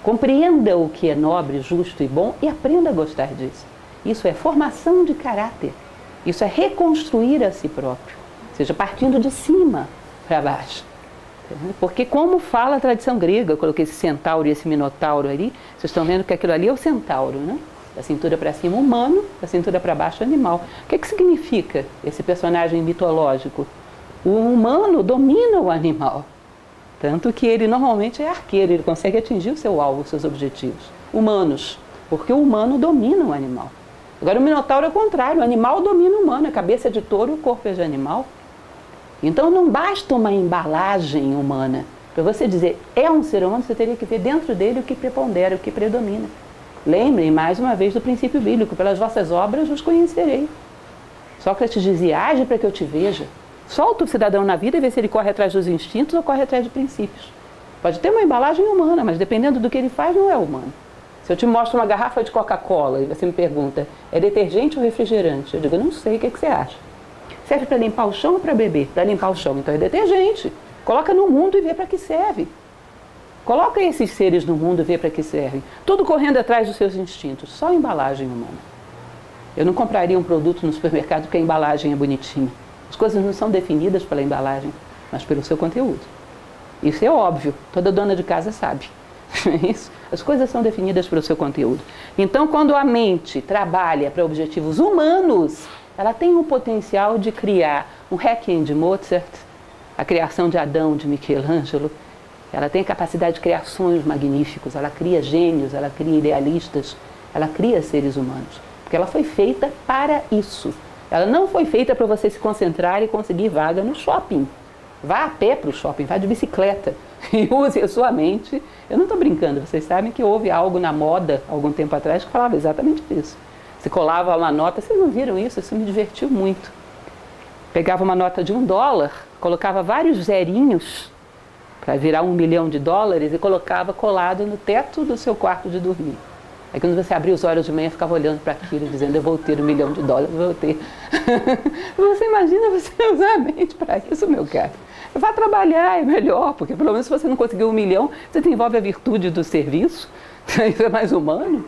A: Compreenda o que é nobre, justo e bom e aprenda a gostar disso. Isso é formação de caráter. Isso é reconstruir a si próprio. Ou seja, partindo de cima para baixo. Porque como fala a tradição grega, eu coloquei esse centauro e esse minotauro ali, vocês estão vendo que aquilo ali é o centauro, né? Da cintura para cima humano, da cintura para baixo animal. O que significa esse personagem mitológico? O humano domina o animal. Tanto que ele normalmente é arqueiro, ele consegue atingir o seu alvo, os seus objetivos. Humanos, porque o humano domina o animal. Agora o minotauro é o contrário, o animal domina o humano, a cabeça é de touro, o corpo é de animal. Então não basta uma embalagem humana. Para você dizer é um ser humano, você teria que ver dentro dele o que prepondera, o que predomina. Lembrem, mais uma vez, do princípio bíblico: pelas vossas obras os conhecerei. Sócrates dizia: age para que eu te veja. Solta o cidadão na vida e vê se ele corre atrás dos instintos ou corre atrás de princípios. Pode ter uma embalagem humana, mas dependendo do que ele faz, não é humano. Se eu te mostro uma garrafa de Coca-Cola e você me pergunta: é detergente ou refrigerante? Eu digo: não sei, o que você acha? Serve para limpar o chão ou para beber? Para limpar o chão, então é detergente. Coloca no mundo e vê para que serve. Coloca esses seres no mundo e vê para que servem. Tudo correndo atrás dos seus instintos, só a embalagem humana. Eu não compraria um produto no supermercado porque a embalagem é bonitinha. As coisas não são definidas pela embalagem, mas pelo seu conteúdo. Isso é óbvio, toda dona de casa sabe. Isso. As coisas são definidas pelo seu conteúdo. Então, quando a mente trabalha para objetivos humanos, ela tem o potencial de criar um Requiem de Mozart, a criação de Adão de Michelangelo. Ela tem a capacidade de criar sonhos magníficos, ela cria gênios, ela cria idealistas, ela cria seres humanos. Porque ela foi feita para isso. Ela não foi feita para você se concentrar e conseguir vaga no shopping. Vá a pé para o shopping, vá de bicicleta e use a sua mente. Eu não estou brincando, vocês sabem que houve algo na moda, algum tempo atrás, que falava exatamente isso. Você colava uma nota, vocês não viram isso? Isso me divertiu muito. Pegava uma nota de $1, colocava vários zerinhos para virar $1 milhão e colocava colado no teto do seu quarto de dormir. Aí quando você abria os olhos de manhã, ficava olhando para aquilo, dizendo: eu vou ter $1 milhão, vou ter. Você imagina você usar a mente para isso, meu caro? Vá trabalhar, é melhor, porque pelo menos se você não conseguiu $1 milhão, você desenvolve a virtude do serviço, isso é mais humano.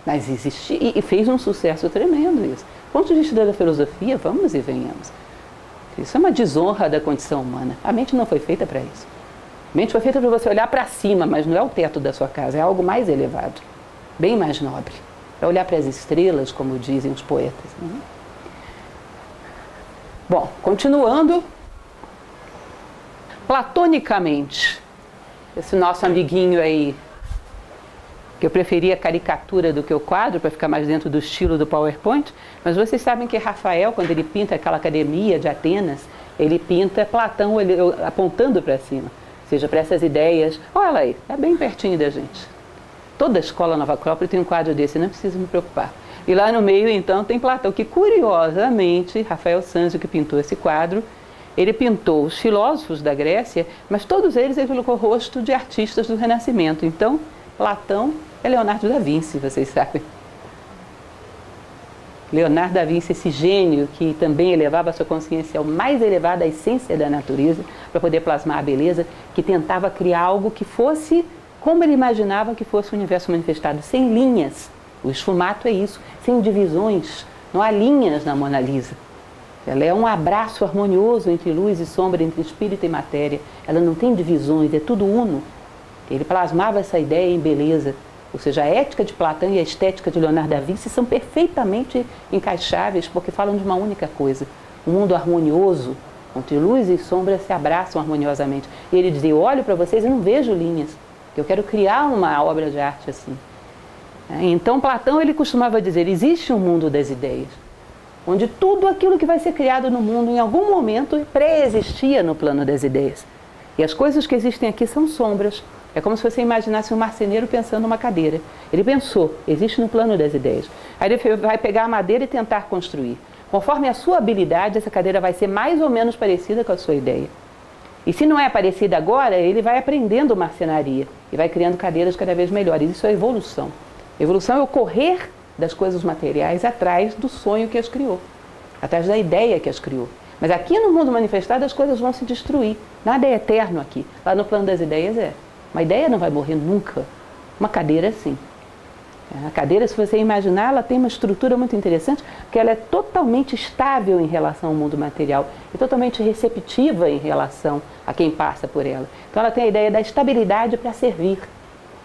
A: Mas existe, e fez um sucesso tremendo isso. Do ponto de vista da filosofia, vamos e venhamos. Isso é uma desonra da condição humana. A mente não foi feita para isso. A mente foi feita para você olhar para cima, mas não é o teto da sua casa, é algo mais elevado, bem mais nobre. Para olhar para as estrelas, como dizem os poetas. Né? Bom, continuando, platonicamente, esse nosso amiguinho aí, que eu preferia a caricatura do que o quadro, para ficar mais dentro do estilo do PowerPoint, mas vocês sabem que Rafael, quando ele pinta aquela academia de Atenas, ele pinta Platão apontando para cima, ou seja, para essas ideias. Olha aí, é bem pertinho da gente. Toda a escola Nova Acrópole tem um quadro desse, não precisa me preocupar. E lá no meio, então, tem Platão, que curiosamente, Rafael Sanzio, que pintou esse quadro, ele pintou os filósofos da Grécia, mas todos eles ele colocou o rosto de artistas do Renascimento. Então, Platão é Leonardo da Vinci, vocês sabem. Leonardo da Vinci, esse gênio que também elevava a sua consciência ao mais elevado, à essência da natureza, para poder plasmar a beleza, que tentava criar algo que fosse como ele imaginava que fosse o universo manifestado, sem linhas. O esfumato é isso, sem divisões, não há linhas na Mona Lisa. Ela é um abraço harmonioso entre luz e sombra, entre espírito e matéria. Ela não tem divisões, é tudo uno. Ele plasmava essa ideia em beleza. Ou seja, a ética de Platão e a estética de Leonardo da Vinci são perfeitamente encaixáveis, porque falam de uma única coisa: um mundo harmonioso, onde luz e sombra se abraçam harmoniosamente. E ele dizia: eu olho para vocês e não vejo linhas. Eu quero criar uma obra de arte assim. Então Platão ele costumava dizer: existe um mundo das ideias, onde tudo aquilo que vai ser criado no mundo em algum momento pré-existia no plano das ideias. E as coisas que existem aqui são sombras. É como se você imaginasse um marceneiro pensando uma cadeira. Ele pensou, existe no plano das ideias. Aí ele vai pegar a madeira e tentar construir. Conforme a sua habilidade, essa cadeira vai ser mais ou menos parecida com a sua ideia. E se não é parecida agora, ele vai aprendendo marcenaria e vai criando cadeiras cada vez melhores. Isso é evolução. Evolução é o correr das coisas materiais atrás do sonho que as criou, atrás da ideia que as criou. Mas aqui no mundo manifestado as coisas vão se destruir. Nada é eterno aqui. Lá no plano das ideias é. Uma ideia não vai morrer nunca. Uma cadeira sim. A cadeira, se você imaginar, ela tem uma estrutura muito interessante, porque ela é totalmente estável em relação ao mundo material e totalmente receptiva em relação a quem passa por ela. Então ela tem a ideia da estabilidade para servir,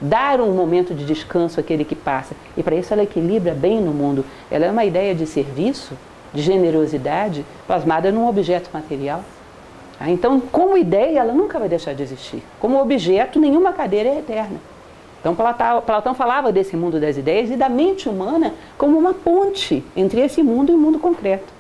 A: dar um momento de descanso àquele que passa. E para isso ela equilibra bem no mundo. Ela é uma ideia de serviço, de generosidade, plasmada num objeto material. Então, como ideia, ela nunca vai deixar de existir. Como objeto, nenhuma cadeira é eterna. Então, Platão falava desse mundo das ideias e da mente humana como uma ponte entre esse mundo e o mundo concreto.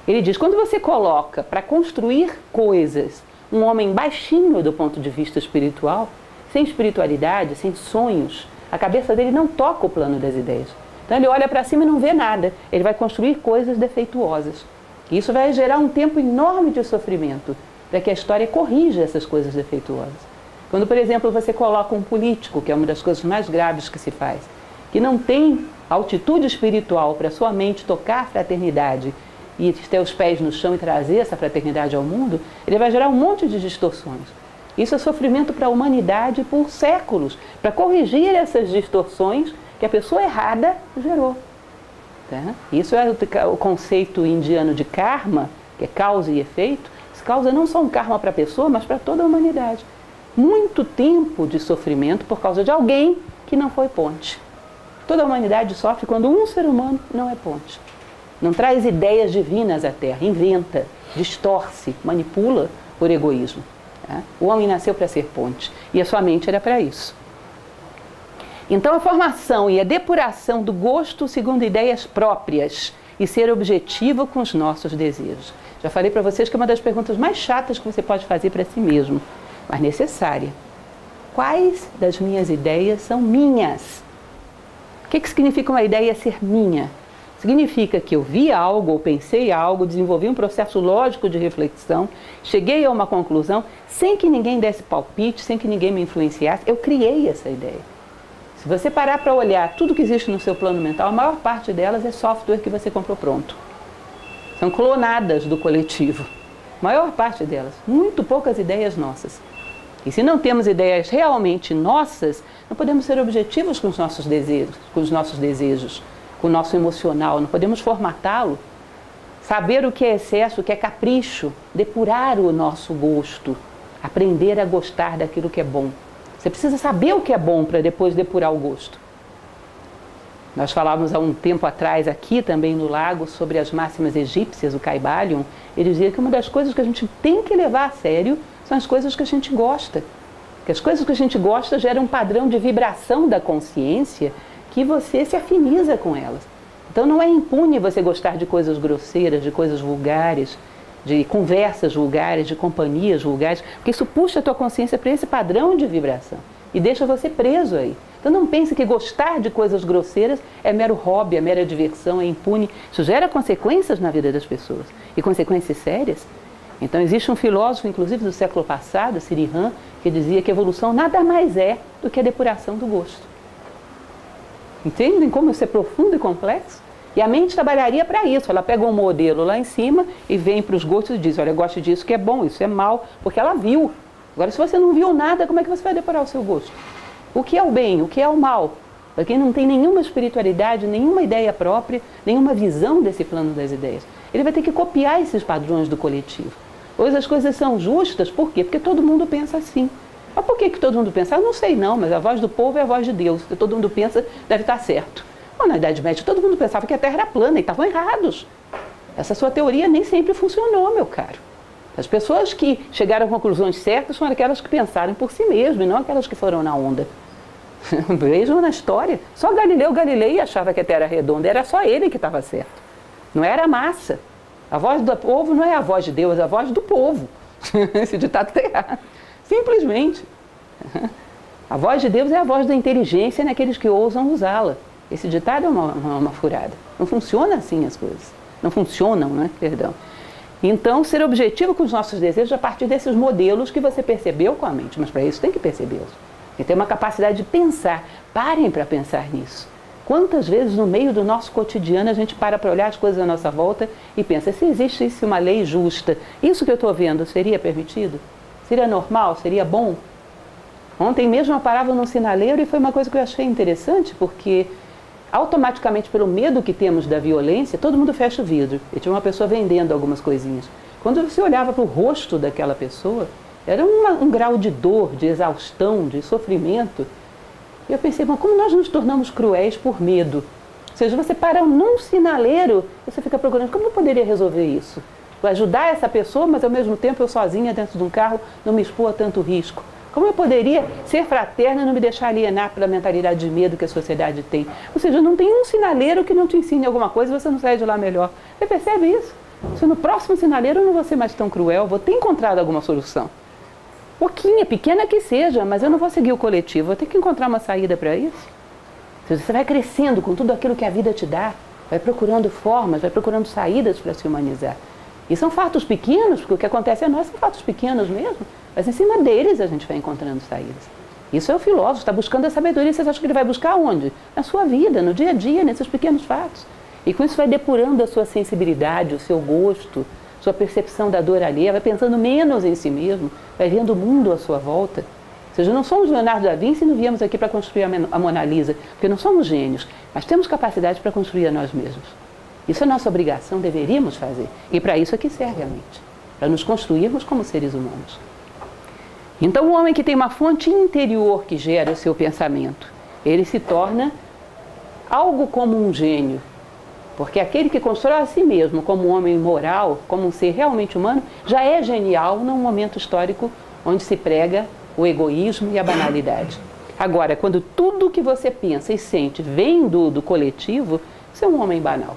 A: Ele diz, quando você coloca para construir coisas um homem baixinho do ponto de vista espiritual, sem espiritualidade, sem sonhos, A cabeça dele não toca o plano das ideias. Então ele olha para cima e não vê nada. Ele vai construir coisas defeituosas. E isso vai gerar um tempo enorme de sofrimento para que a história corrija essas coisas defeituosas. Quando, por exemplo, você coloca um político, que é uma das coisas mais graves que se faz, que não tem altitude espiritual para sua mente tocar a fraternidade e ter os pés no chão e trazer essa fraternidade ao mundo, ele vai gerar um monte de distorções. Isso é sofrimento para a humanidade por séculos, para corrigir essas distorções que a pessoa errada gerou. Tá? Isso é o conceito indiano de karma, que é causa e efeito. Isso causa não só um karma para a pessoa, mas para toda a humanidade. Muito tempo de sofrimento por causa de alguém que não foi ponte. Toda a humanidade sofre quando um ser humano não é ponte. Não traz ideias divinas à Terra, inventa, distorce, manipula por egoísmo. Tá? O homem nasceu para ser ponte e a sua mente era para isso. Então a formação e a depuração do gosto segundo ideias próprias e ser objetivo com os nossos desejos. Já falei para vocês que é uma das perguntas mais chatas que você pode fazer para si mesmo, mas necessária. Quais das minhas ideias são minhas? O que significa uma ideia ser minha? Significa que eu vi algo, ou pensei algo, desenvolvi um processo lógico de reflexão, cheguei a uma conclusão, sem que ninguém desse palpite, sem que ninguém me influenciasse, eu criei essa ideia. Se você parar para olhar tudo que existe no seu plano mental, a maior parte delas é software que você comprou pronto. São clonadas do coletivo. A maior parte delas. Muito poucas ideias nossas. E se não temos ideias realmente nossas, não podemos ser objetivos com os nossos desejos, com o nosso emocional, não podemos formatá-lo. Saber o que é excesso, o que é capricho, depurar o nosso gosto, aprender a gostar daquilo que é bom. Você precisa saber o que é bom para depois depurar o gosto. Nós falávamos há um tempo atrás aqui também no Lago sobre as máximas egípcias, o Caibalion. Ele dizia que uma das coisas que a gente tem que levar a sério são as coisas que a gente gosta. Que as coisas que a gente gosta geram um padrão de vibração da consciência que você se afiniza com elas. Então não é impune você gostar de coisas grosseiras, de coisas vulgares, de conversas vulgares, de companhias vulgares, porque isso puxa a tua consciência para esse padrão de vibração e deixa você preso aí. Então não pense que gostar de coisas grosseiras é mero hobby, é mera diversão, é impune. Isso gera consequências na vida das pessoas, e consequências sérias. Então existe um filósofo, inclusive do século passado, Sri Ram, que dizia que a evolução nada mais é do que a depuração do gosto. Entendem como isso é profundo e complexo? E a mente trabalharia para isso. Ela pega um modelo lá em cima e vem para os gostos e diz, olha, eu gosto disso que é bom, isso é mal, porque ela viu. Agora, se você não viu nada, como é que você vai depurar o seu gosto? O que é o bem, o que é o mal? Para quem não tem nenhuma espiritualidade, nenhuma ideia própria, nenhuma visão desse plano das ideias, ele vai ter que copiar esses padrões do coletivo. Hoje as coisas são justas, por quê? Porque todo mundo pensa assim. Mas por que todo mundo pensa? Eu não sei não, mas a voz do povo é a voz de Deus. Todo mundo pensa, deve estar certo. Bom, na Idade Média todo mundo pensava que a Terra era plana e estavam errados. Essa sua teoria nem sempre funcionou, meu caro. As pessoas que chegaram a conclusões certas foram aquelas que pensaram por si mesmas e não aquelas que foram na onda. Vejam na história. Só Galileu Galilei achava que a Terra era redonda. Era só ele que estava certo. Não era a massa. A voz do povo não é a voz de Deus, é a voz do povo. Esse ditado está errado. Simplesmente. A voz de Deus é a voz da inteligência naqueles que ousam usá-la. Esse ditado é uma furada. Não funciona assim as coisas. Não funcionam, né? Perdão. Então, ser objetivo com os nossos desejos a partir desses modelos que você percebeu com a mente. Mas para isso tem que percebê-los. E ter uma capacidade de pensar. Parem para pensar nisso. Quantas vezes no meio do nosso cotidiano a gente para olhar as coisas à nossa volta e pensa, se existisse uma lei justa, isso que eu estou vendo seria permitido? Seria normal? Seria bom? Ontem mesmo eu parava num sinaleiro e foi uma coisa que eu achei interessante, porque automaticamente, pelo medo que temos da violência, todo mundo fecha o vidro. E tinha uma pessoa vendendo algumas coisinhas. Quando você olhava para o rosto daquela pessoa, era um grau de dor, de exaustão, de sofrimento. E eu pensei, mas como nós nos tornamos cruéis por medo? Ou seja, você para num sinaleiro e você fica procurando, como eu poderia resolver isso? Vou ajudar essa pessoa, mas ao mesmo tempo eu sozinha dentro de um carro não me expor a tanto risco. Como eu poderia ser fraterna e não me deixar alienar pela mentalidade de medo que a sociedade tem? Ou seja, não tem um sinaleiro que não te ensine alguma coisa e você não sai de lá melhor. Você percebe isso? Se no próximo sinaleiro eu não vou ser mais tão cruel, vou ter encontrado alguma solução. Pouquinha, pequena que seja, mas eu não vou seguir o coletivo, vou ter que encontrar uma saída para isso. Você vai crescendo com tudo aquilo que a vida te dá, vai procurando formas, vai procurando saídas para se humanizar. E são fatos pequenos, porque o que acontece a nós são fatos pequenos mesmo, mas em cima deles a gente vai encontrando saídas. Isso é o filósofo, está buscando a sabedoria. Vocês acham que ele vai buscar onde? Na sua vida, no dia a dia, nesses pequenos fatos. E com isso vai depurando a sua sensibilidade, o seu gosto, sua percepção da dor alheia, vai pensando menos em si mesmo, vai vendo o mundo à sua volta. Ou seja, não somos Leonardo da Vinci e não viemos aqui para construir a Mona Lisa, porque não somos gênios, mas temos capacidade para construir a nós mesmos. Isso é nossa obrigação, deveríamos fazer. E para isso é que serve a mente, para nos construirmos como seres humanos. Então, o homem que tem uma fonte interior que gera o seu pensamento, ele se torna algo como um gênio. Porque aquele que constrói a si mesmo como um homem moral, como um ser realmente humano, já é genial num momento histórico onde se prega o egoísmo e a banalidade. Agora, quando tudo que você pensa e sente vem do coletivo, você é um homem banal.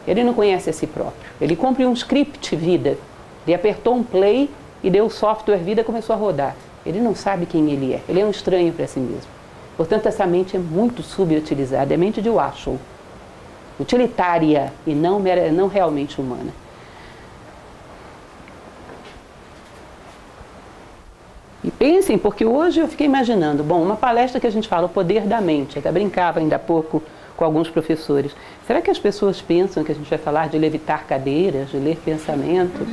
A: Ele não conhece a si próprio. Ele cumpre um script vida. Ele apertou um play e deu o software vida e começou a rodar. Ele não sabe quem ele é. Ele é um estranho para si mesmo. Portanto, essa mente é muito subutilizada. É a mente de Washoe. Utilitária e não realmente humana. E pensem, porque hoje eu fiquei imaginando, bom, uma palestra que a gente fala, o poder da mente, eu até brincava ainda há pouco com alguns professores. Será que as pessoas pensam que a gente vai falar de levitar cadeiras, de ler pensamentos?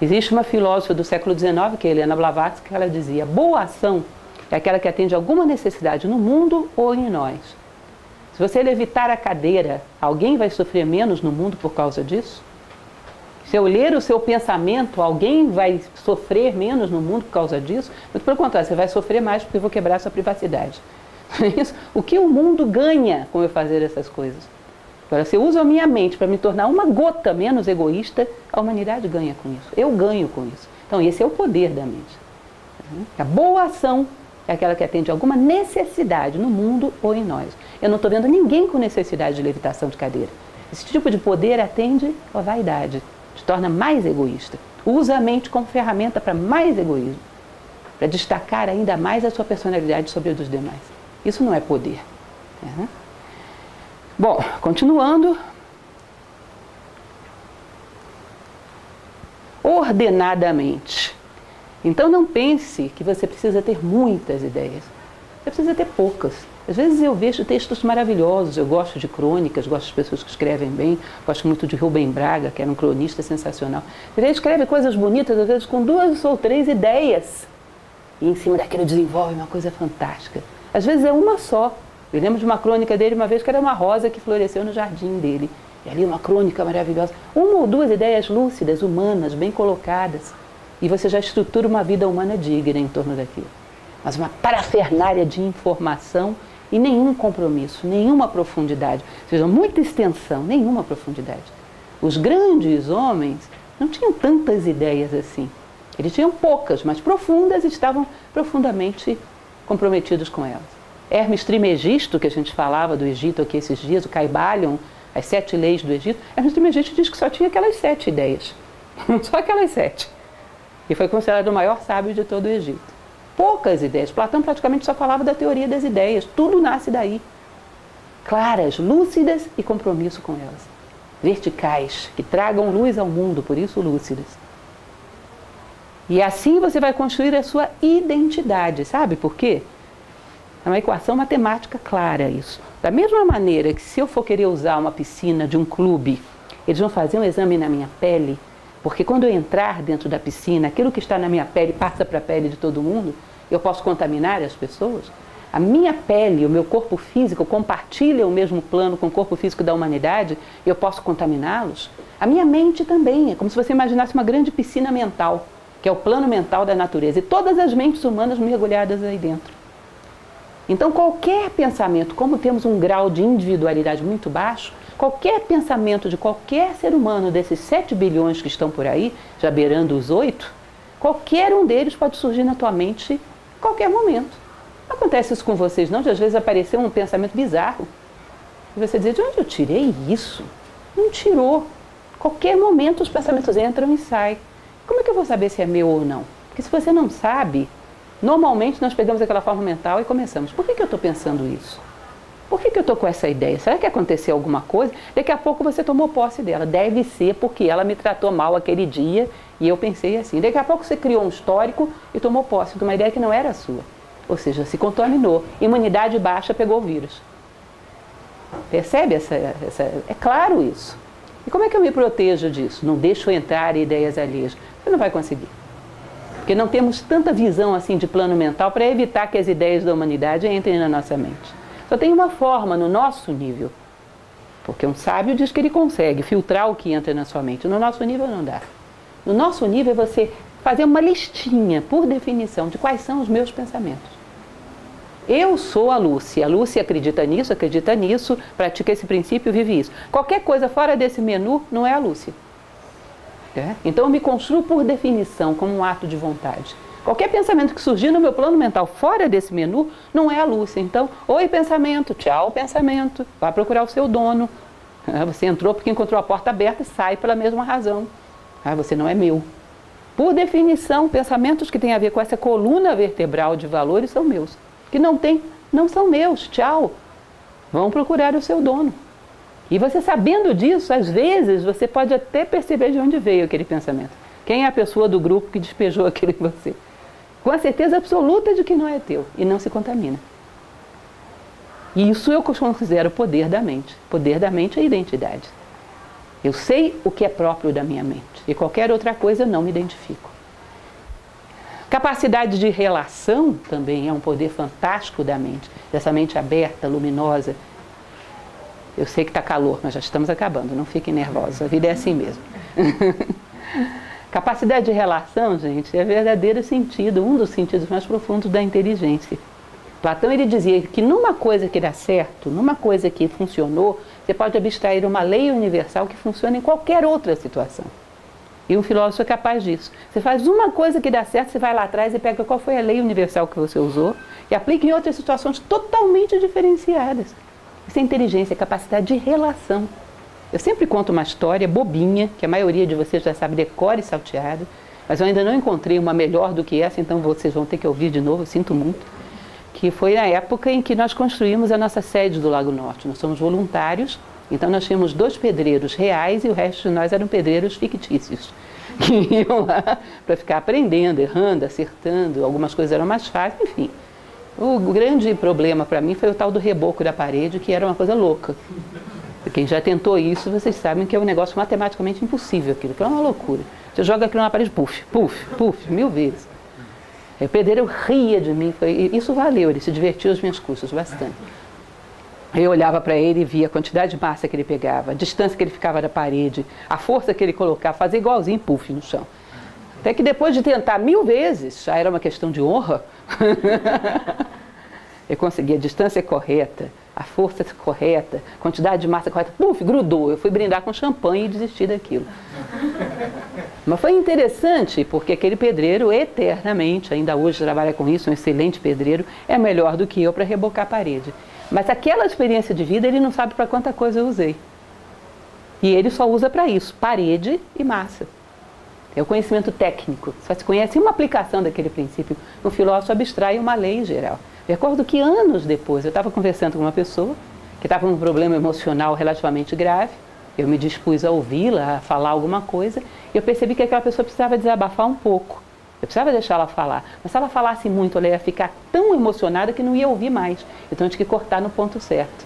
A: Existe uma filósofa do século XIX, que é Helena Blavatsky, que ela dizia, boa ação é aquela que atende alguma necessidade no mundo ou em nós. Se você levitar a cadeira, alguém vai sofrer menos no mundo por causa disso? Se eu ler o seu pensamento, alguém vai sofrer menos no mundo por causa disso? Muito pelo contrário, você vai sofrer mais porque eu vou quebrar sua privacidade. O que o mundo ganha com eu fazer essas coisas? Agora, se eu uso a minha mente para me tornar uma gota menos egoísta, a humanidade ganha com isso. Eu ganho com isso. Então, esse é o poder da mente. A boa ação é aquela que atende a alguma necessidade no mundo ou em nós. Eu não estou vendo ninguém com necessidade de levitação de cadeira. Esse tipo de poder atende à vaidade, te torna mais egoísta. Usa a mente como ferramenta para mais egoísmo, para destacar ainda mais a sua personalidade sobre a dos demais. Isso não é poder. Bom, continuando. Ordenadamente. Então não pense que você precisa ter muitas ideias. Você precisa ter poucas. Às vezes eu vejo textos maravilhosos, eu gosto de crônicas, gosto de pessoas que escrevem bem, gosto muito de Rubem Braga, que era um cronista sensacional. Ele escreve coisas bonitas, às vezes com 2 ou 3 ideias. E em cima daquilo desenvolve uma coisa fantástica. Às vezes é uma só. Eu lembro de uma crônica dele uma vez que era uma rosa que floresceu no jardim dele. E ali uma crônica maravilhosa. 1 ou 2 ideias lúcidas, humanas, bem colocadas. E você já estrutura uma vida humana digna em torno daquilo. Mas uma parafernália de informação e nenhum compromisso, nenhuma profundidade. Ou seja, muita extensão, nenhuma profundidade. Os grandes homens não tinham tantas ideias assim. Eles tinham poucas, mas profundas e estavam profundamente comprometidos com elas. Hermes Trismegisto, que a gente falava do Egito aqui esses dias, o Caibalion, as 7 leis do Egito, Hermes Trismegisto diz que só tinha aquelas 7 ideias. Só aquelas 7. E foi considerado o maior sábio de todo o Egito. Poucas ideias. Platão praticamente só falava da teoria das ideias. Tudo nasce daí. Claras, lúcidas e compromisso com elas. Verticais, que tragam luz ao mundo, por isso lúcidas. E assim você vai construir a sua identidade. Sabe por quê? É uma equação matemática clara isso. Da mesma maneira que se eu for querer usar uma piscina de um clube, eles vão fazer um exame na minha pele, porque quando eu entrar dentro da piscina, aquilo que está na minha pele passa para a pele de todo mundo, eu posso contaminar as pessoas. A minha pele, o meu corpo físico compartilha o mesmo plano com o corpo físico da humanidade e eu posso contaminá-los. A minha mente também, é como se você imaginasse uma grande piscina mental, que é o plano mental da natureza, e todas as mentes humanas mergulhadas aí dentro. Então qualquer pensamento, como temos um grau de individualidade muito baixo, qualquer pensamento de qualquer ser humano desses 7 bilhões que estão por aí, já beirando os 8, qualquer um deles pode surgir na tua mente em qualquer momento. Não acontece isso com vocês não, de às vezes aparecer um pensamento bizarro. E você dizer, de onde eu tirei isso? Não tirou. Qualquer momento os pensamentos entram e saem. Como é que eu vou saber se é meu ou não? Porque se você não sabe, Normalmente nós pegamos aquela forma mental e começamos. Por que eu estou pensando isso? Por que eu estou com essa ideia? Será que aconteceu alguma coisa? Daqui a pouco você tomou posse dela. Deve ser porque ela me tratou mal aquele dia e eu pensei assim. Daqui a pouco você criou um histórico e tomou posse de uma ideia que não era sua. Ou seja, se contaminou. Imunidade baixa, pegou o vírus. Percebe é claro isso. E como é que eu me protejo disso? Não deixo entrar ideias alheias. Você não vai conseguir. Porque não temos tanta visão assim de plano mental para evitar que as ideias da humanidade entrem na nossa mente. Só tem uma forma no nosso nível. Porque um sábio diz que ele consegue filtrar o que entra na sua mente. No nosso nível não dá. No nosso nível é você fazer uma listinha, por definição, de quais são os meus pensamentos. Eu sou a Lúcia acredita nisso, pratica esse princípio, vive isso. Qualquer coisa fora desse menu não é a Lúcia. Então eu me construo por definição, como um ato de vontade. Qualquer pensamento que surgir no meu plano mental fora desse menu não é a Lúcia. Então, oi pensamento, tchau pensamento, vá procurar o seu dono. Você entrou porque encontrou a porta aberta e sai pela mesma razão. Você não é meu. Por definição, pensamentos que têm a ver com essa coluna vertebral de valores são meus. Que não são meus, tchau. Vão procurar o seu dono. E você sabendo disso, às vezes, você pode até perceber de onde veio aquele pensamento. Quem é a pessoa do grupo que despejou aquilo em você? Com a certeza absoluta de que não é teu e não se contamina. E isso eu considero poder da mente. Poder da mente é identidade. Eu sei o que é próprio da minha mente e qualquer outra coisa eu não me identifico. Capacidade de relação também é um poder fantástico da mente, dessa mente aberta, luminosa. Eu sei que está calor, mas já estamos acabando, não fiquem nervosos, a vida é assim mesmo. Capacidade de relação, gente, é verdadeiro sentido, um dos sentidos mais profundos da inteligência. Platão ele dizia que numa coisa que dá certo, numa coisa que funcionou, você pode abstrair uma lei universal que funciona em qualquer outra situação. E um filósofo é capaz disso. Você faz uma coisa que dá certo, você vai lá atrás e pega qual foi a lei universal que você usou e aplica em outras situações totalmente diferenciadas. Isso é inteligência, é capacidade de relação. Eu sempre conto uma história bobinha, que a maioria de vocês já sabe decor e salteado, mas eu ainda não encontrei uma melhor do que essa, então vocês vão ter que ouvir de novo, eu sinto muito, que foi na época em que nós construímos a nossa sede do Lago Norte. Nós somos voluntários, então nós tínhamos 2 pedreiros reais e o resto de nós eram pedreiros fictícios, que iam lá para ficar aprendendo, errando, acertando, algumas coisas eram mais fáceis, enfim. O grande problema para mim foi o tal do reboco da parede, que era uma coisa louca. Quem já tentou isso, vocês sabem que é um negócio matematicamente impossível aquilo, que é uma loucura. Você joga aquilo na parede, puf, puf, puf, 1000 vezes. O pedreiro ria de mim, isso valeu, ele se divertiu às minhas custas bastante. Eu olhava para ele e via a quantidade de massa que ele pegava, a distância que ele ficava da parede, a força que ele colocava, fazia igualzinho puff no chão. Até que depois de tentar 1000 vezes, já era uma questão de honra, eu consegui a distância correta, a força correta, a quantidade de massa correta, puf, grudou. Eu fui brindar com champanhe e desisti daquilo. Mas foi interessante, porque aquele pedreiro eternamente, ainda hoje trabalha com isso, um excelente pedreiro, é melhor do que eu para rebocar a parede. Mas aquela experiência de vida, ele não sabe para quanta coisa eu usei. E ele só usa para isso, parede e massa. É o conhecimento técnico. Só se conhece uma aplicação daquele princípio. O filósofo abstrai uma lei geral. Eu recordo que anos depois, eu estava conversando com uma pessoa que estava com um problema emocional relativamente grave. Eu me dispus a ouvi-la, a falar alguma coisa, e eu percebi que aquela pessoa precisava desabafar um pouco. Eu precisava deixar ela falar. Mas se ela falasse muito, ela ia ficar tão emocionada que não ia ouvir mais. Então eu tinha que cortar no ponto certo.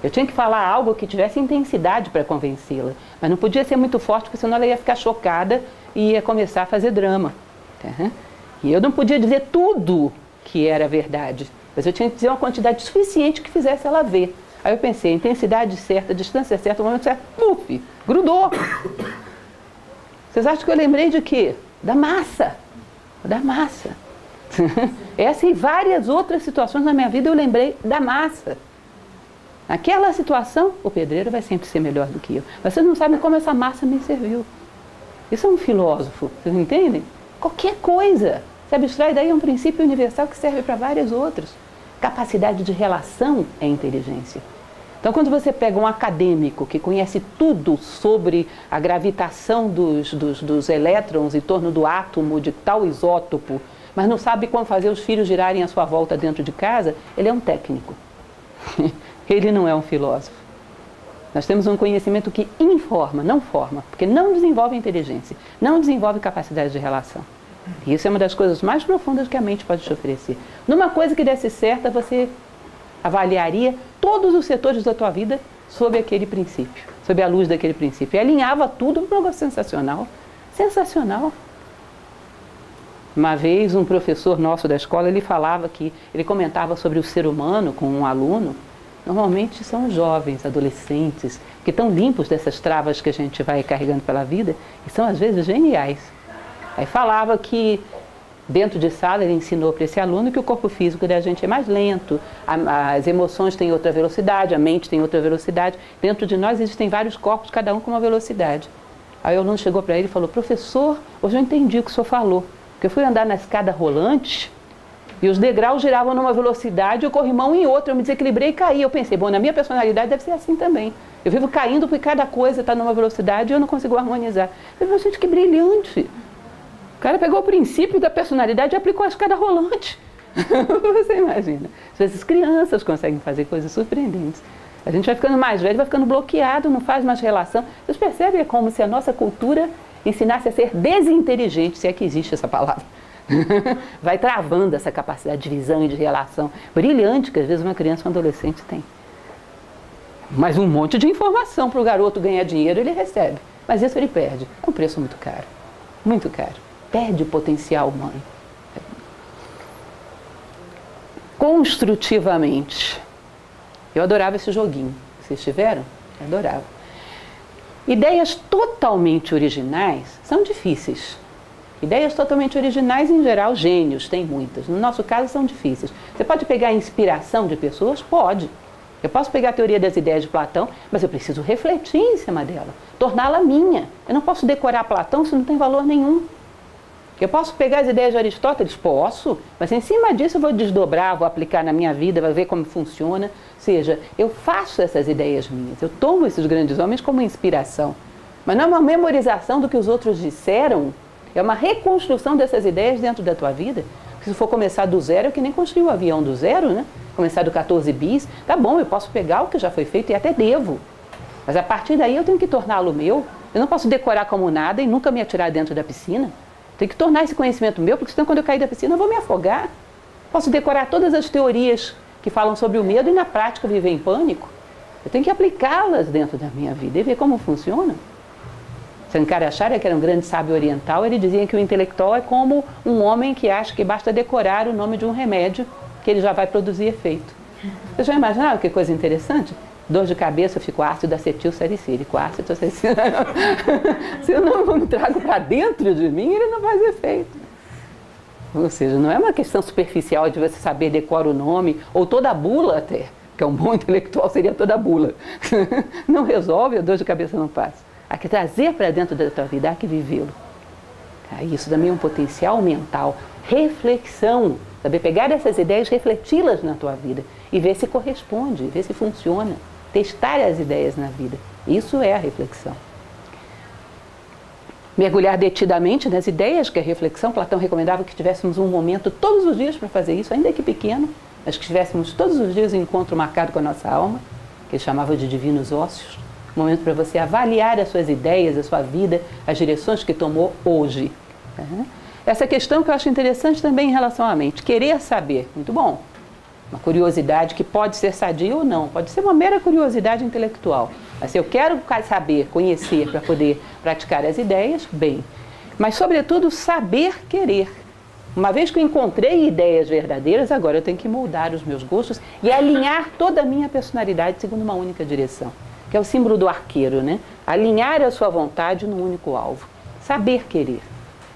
A: Eu tinha que falar algo que tivesse intensidade para convencê-la. Mas não podia ser muito forte, porque senão ela ia ficar chocada e ia começar a fazer drama. E eu não podia dizer tudo que era verdade. Mas eu tinha que dizer uma quantidade suficiente que fizesse ela ver. Aí eu pensei, intensidade certa, distância certa, o momento certo, puf, grudou. Vocês acham que eu lembrei de quê? Da massa. Da massa. Essa e várias outras situações na minha vida eu lembrei da massa. Naquela situação, o pedreiro vai sempre ser melhor do que eu. Mas vocês não sabem como essa massa me serviu. Isso é um filósofo, vocês entendem? Qualquer coisa. Se abstrai daí é um princípio universal que serve para vários outros. Capacidade de relação é inteligência. Então, quando você pega um acadêmico que conhece tudo sobre a gravitação dos elétrons em torno do átomo de tal isótopo, mas não sabe como fazer os filhos girarem à sua volta dentro de casa, ele é um técnico. Ele não é um filósofo. Nós temos um conhecimento que informa, não forma, porque não desenvolve inteligência, não desenvolve capacidade de relação. E isso é uma das coisas mais profundas que a mente pode te oferecer. Numa coisa que desse certa, você avaliaria todos os setores da tua vida sob aquele princípio, sob a luz daquele princípio. E alinhava tudo para um negócio sensacional. Sensacional. Uma vez um professor nosso da escola, ele comentava sobre o ser humano com um aluno. Normalmente são os jovens, adolescentes, que estão limpos dessas travas que a gente vai carregando pela vida e são às vezes geniais. Aí falava que dentro de sala ele ensinou para esse aluno que o corpo físico da gente é mais lento, as emoções têm outra velocidade, a mente tem outra velocidade. Dentro de nós existem vários corpos, cada um com uma velocidade. Aí o aluno chegou para ele e falou: professor, hoje eu entendi o que o senhor falou, porque eu fui andar na escada rolante e os degraus giravam numa velocidade e o corrimão em outra, eu me desequilibrei e caí. Eu pensei, bom, na minha personalidade deve ser assim também. Eu vivo caindo porque cada coisa está numa velocidade e eu não consigo harmonizar. Eu falei, gente, que brilhante! O cara pegou o princípio da personalidade e aplicou a escada rolante. Você imagina. Às vezes crianças conseguem fazer coisas surpreendentes. A gente vai ficando mais velho, vai ficando bloqueado, não faz mais relação. Vocês percebem? É como se a nossa cultura ensinasse a ser desinteligente, se é que existe essa palavra. Vai travando essa capacidade de visão e de relação brilhante que às vezes uma criança ou um adolescente tem. Mas um monte de informação para o garoto ganhar dinheiro ele recebe. Mas isso ele perde. É um preço muito caro. Muito caro. Perde o potencial humano. Construtivamente. Eu adorava esse joguinho. Vocês tiveram? Eu adorava. Ideias totalmente originais são difíceis. Ideias totalmente originais, em geral, gênios, tem muitas. No nosso caso, são difíceis. Você pode pegar a inspiração de pessoas? Pode. Eu posso pegar a teoria das ideias de Platão, mas eu preciso refletir em cima dela, torná-la minha. Eu não posso decorar Platão se não tem valor nenhum. Eu posso pegar as ideias de Aristóteles? Posso, mas em cima disso eu vou desdobrar, vou aplicar na minha vida, vou ver como funciona. Ou seja, eu faço essas ideias minhas, eu tomo esses grandes homens como inspiração. Mas não é uma memorização do que os outros disseram, é uma reconstrução dessas ideias dentro da tua vida. Porque se for começar do zero, é que nem construir o avião do zero, né? Começar do 14 bis, tá bom, eu posso pegar o que já foi feito e até devo. Mas a partir daí eu tenho que torná-lo meu. Eu não posso decorar como nada e nunca me atirar dentro da piscina. Tenho que tornar esse conhecimento meu, porque senão quando eu cair da piscina eu vou me afogar. Posso decorar todas as teorias que falam sobre o medo e na prática viver em pânico. Eu tenho que aplicá-las dentro da minha vida e ver como funciona. Shankaracharya, que era um grande sábio oriental, ele dizia que o intelectual é como um homem que acha que basta decorar o nome de um remédio que ele já vai produzir efeito. Vocês já imaginaram que coisa interessante? Dor de cabeça, eu fico ácido acetilsalicílico, ácido salicílico. Se eu não trago para dentro de mim, ele não faz efeito. Ou seja, não é uma questão superficial de você saber decorar o nome, ou toda a bula até, que é um bom intelectual seria toda a bula. Não resolve, a dor de cabeça não passa. Há que trazer para dentro da tua vida, há que vivê-lo. Isso também é um potencial mental. Reflexão. Saber pegar essas ideias, refleti-las na tua vida e ver se corresponde, ver se funciona. Testar as ideias na vida. Isso é a reflexão. Mergulhar detidamente nas ideias, que é a reflexão. Platão recomendava que tivéssemos um momento todos os dias para fazer isso, ainda que pequeno, mas que tivéssemos todos os dias um encontro marcado com a nossa alma, que ele chamava de divinos ócios. Um momento para você avaliar as suas ideias, a sua vida, as direções que tomou hoje. Essa questão que eu acho interessante também em relação à mente. Querer saber, muito bom. Uma curiosidade que pode ser sadia ou não, pode ser uma mera curiosidade intelectual. Mas se eu quero saber, conhecer para poder praticar as ideias, bem. Mas, sobretudo, saber querer. Uma vez que eu encontrei ideias verdadeiras, agora eu tenho que moldar os meus gostos e alinhar toda a minha personalidade segundo uma única direção. Que é o símbolo do arqueiro, né? Alinhar a sua vontade num único alvo. Saber querer.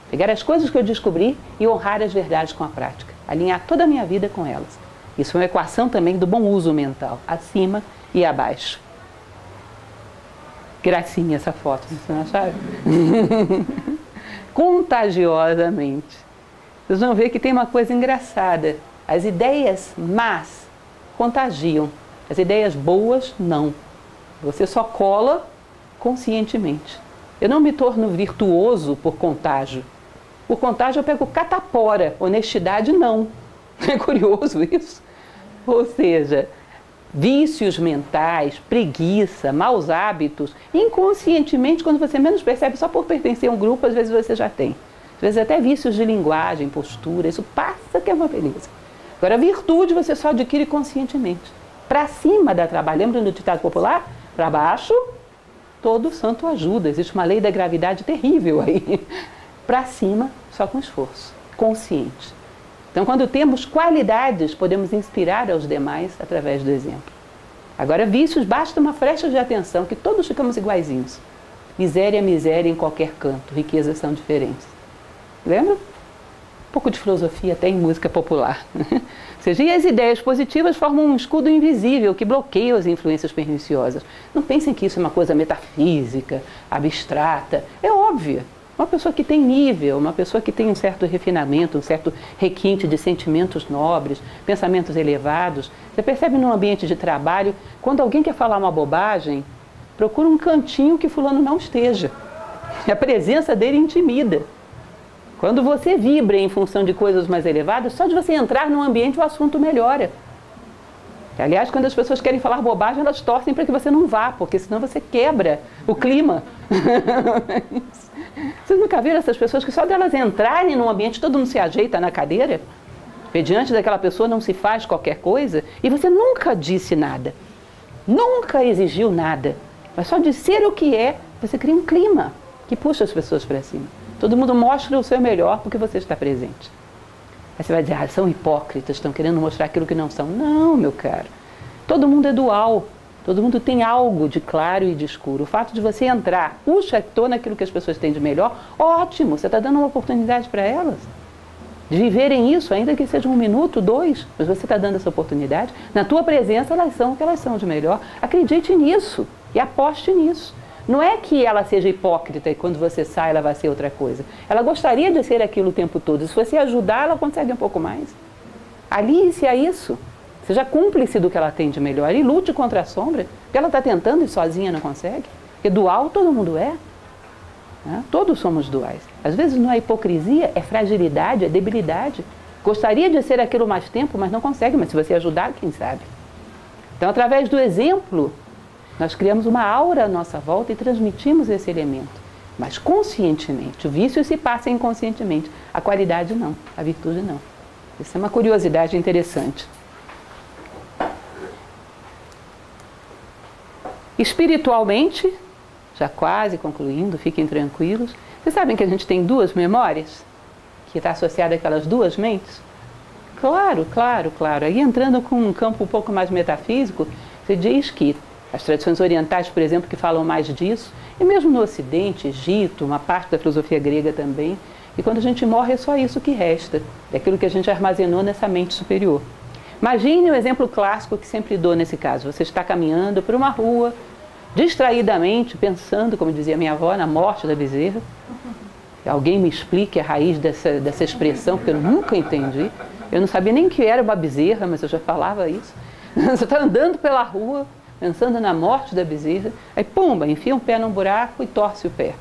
A: Pegar as coisas que eu descobri e honrar as verdades com a prática. Alinhar toda a minha vida com elas. Isso é uma equação também do bom uso mental. Acima e abaixo. Gracinha essa foto, você não acharam? Contagiosamente. Vocês vão ver que tem uma coisa engraçada. As ideias más contagiam. As ideias boas, não. Você só cola conscientemente. Eu não me torno virtuoso por contágio. Por contágio eu pego catapora, honestidade não. É curioso isso? Ou seja, vícios mentais, preguiça, maus hábitos, inconscientemente, quando você menos percebe, só por pertencer a um grupo, às vezes você já tem. Às vezes até vícios de linguagem, postura, isso passa que é uma beleza. Agora, a virtude você só adquire conscientemente. Para cima dá trabalho. Lembra do ditado popular? Para baixo, todo santo ajuda. Existe uma lei da gravidade terrível aí. Para cima, só com esforço, consciente. Então, quando temos qualidades, podemos inspirar aos demais através do exemplo. Agora, vícios, basta uma flecha de atenção, que todos ficamos iguaizinhos. Miséria é miséria em qualquer canto, riquezas são diferentes. Lembra? Um pouco de filosofia até em música popular. Ou seja, e as ideias positivas formam um escudo invisível que bloqueia as influências perniciosas. Não pensem que isso é uma coisa metafísica, abstrata. É óbvia. Uma pessoa que tem nível, uma pessoa que tem um certo refinamento, um certo requinte de sentimentos nobres, pensamentos elevados. Você percebe num ambiente de trabalho, quando alguém quer falar uma bobagem, procura um cantinho que fulano não esteja. A presença dele intimida. Quando você vibra em função de coisas mais elevadas, só de você entrar num ambiente o assunto melhora. Aliás, quando as pessoas querem falar bobagem, elas torcem para que você não vá, porque senão você quebra o clima. Vocês nunca viram essas pessoas que só delas entrarem num ambiente, todo mundo se ajeita na cadeira? E diante daquela pessoa não se faz qualquer coisa, e você nunca disse nada, nunca exigiu nada, mas só de ser o que é, você cria um clima que puxa as pessoas para cima. Todo mundo mostra o seu melhor porque você está presente. Aí você vai dizer, são hipócritas, estão querendo mostrar aquilo que não são. Não, meu caro. Todo mundo é dual. Todo mundo tem algo de claro e de escuro. O fato de você entrar, puxa, estou naquilo que as pessoas têm de melhor, ótimo, você está dando uma oportunidade para elas. De viverem isso, ainda que seja 1 minuto, 2, mas você está dando essa oportunidade. Na tua presença, elas são o que elas são de melhor. Acredite nisso e aposte nisso. Não é que ela seja hipócrita e quando você sai ela vai ser outra coisa. Ela gostaria de ser aquilo o tempo todo. Se você ajudar, ela consegue um pouco mais. Alice a isso. Seja cúmplice do que ela tem de melhor e lute contra a sombra. Porque ela está tentando e sozinha não consegue. Porque dual todo mundo é. Né? Todos somos duais. Às vezes não é hipocrisia, é fragilidade, é debilidade. Gostaria de ser aquilo mais tempo, mas não consegue. Mas se você ajudar, quem sabe? Então, através do exemplo, nós criamos uma aura à nossa volta e transmitimos esse elemento. Mas conscientemente. O vício se passa inconscientemente. A qualidade não, a virtude não. Isso é uma curiosidade interessante. Espiritualmente, já quase concluindo, fiquem tranquilos. Vocês sabem que a gente tem 2 memórias? Que está associada àquelas 2 mentes? Claro, claro, claro. Aí entrando com um campo um pouco mais metafísico, você diz que as tradições orientais, por exemplo, que falam mais disso, e mesmo no Ocidente, Egito, uma parte da filosofia grega também, e quando a gente morre é só isso que resta, daquilo que a gente armazenou nessa mente superior. Imagine o exemplo clássico que sempre dou nesse caso. Você está caminhando por uma rua, distraidamente, pensando, como dizia minha avó, na morte da bezerra. Alguém me explique a raiz dessa expressão, porque eu nunca entendi. Eu não sabia nem que era uma bezerra, mas eu já falava isso. Você está andando pela rua, pensando na morte da bezerra, aí pumba, enfia um pé num buraco e torce o pé.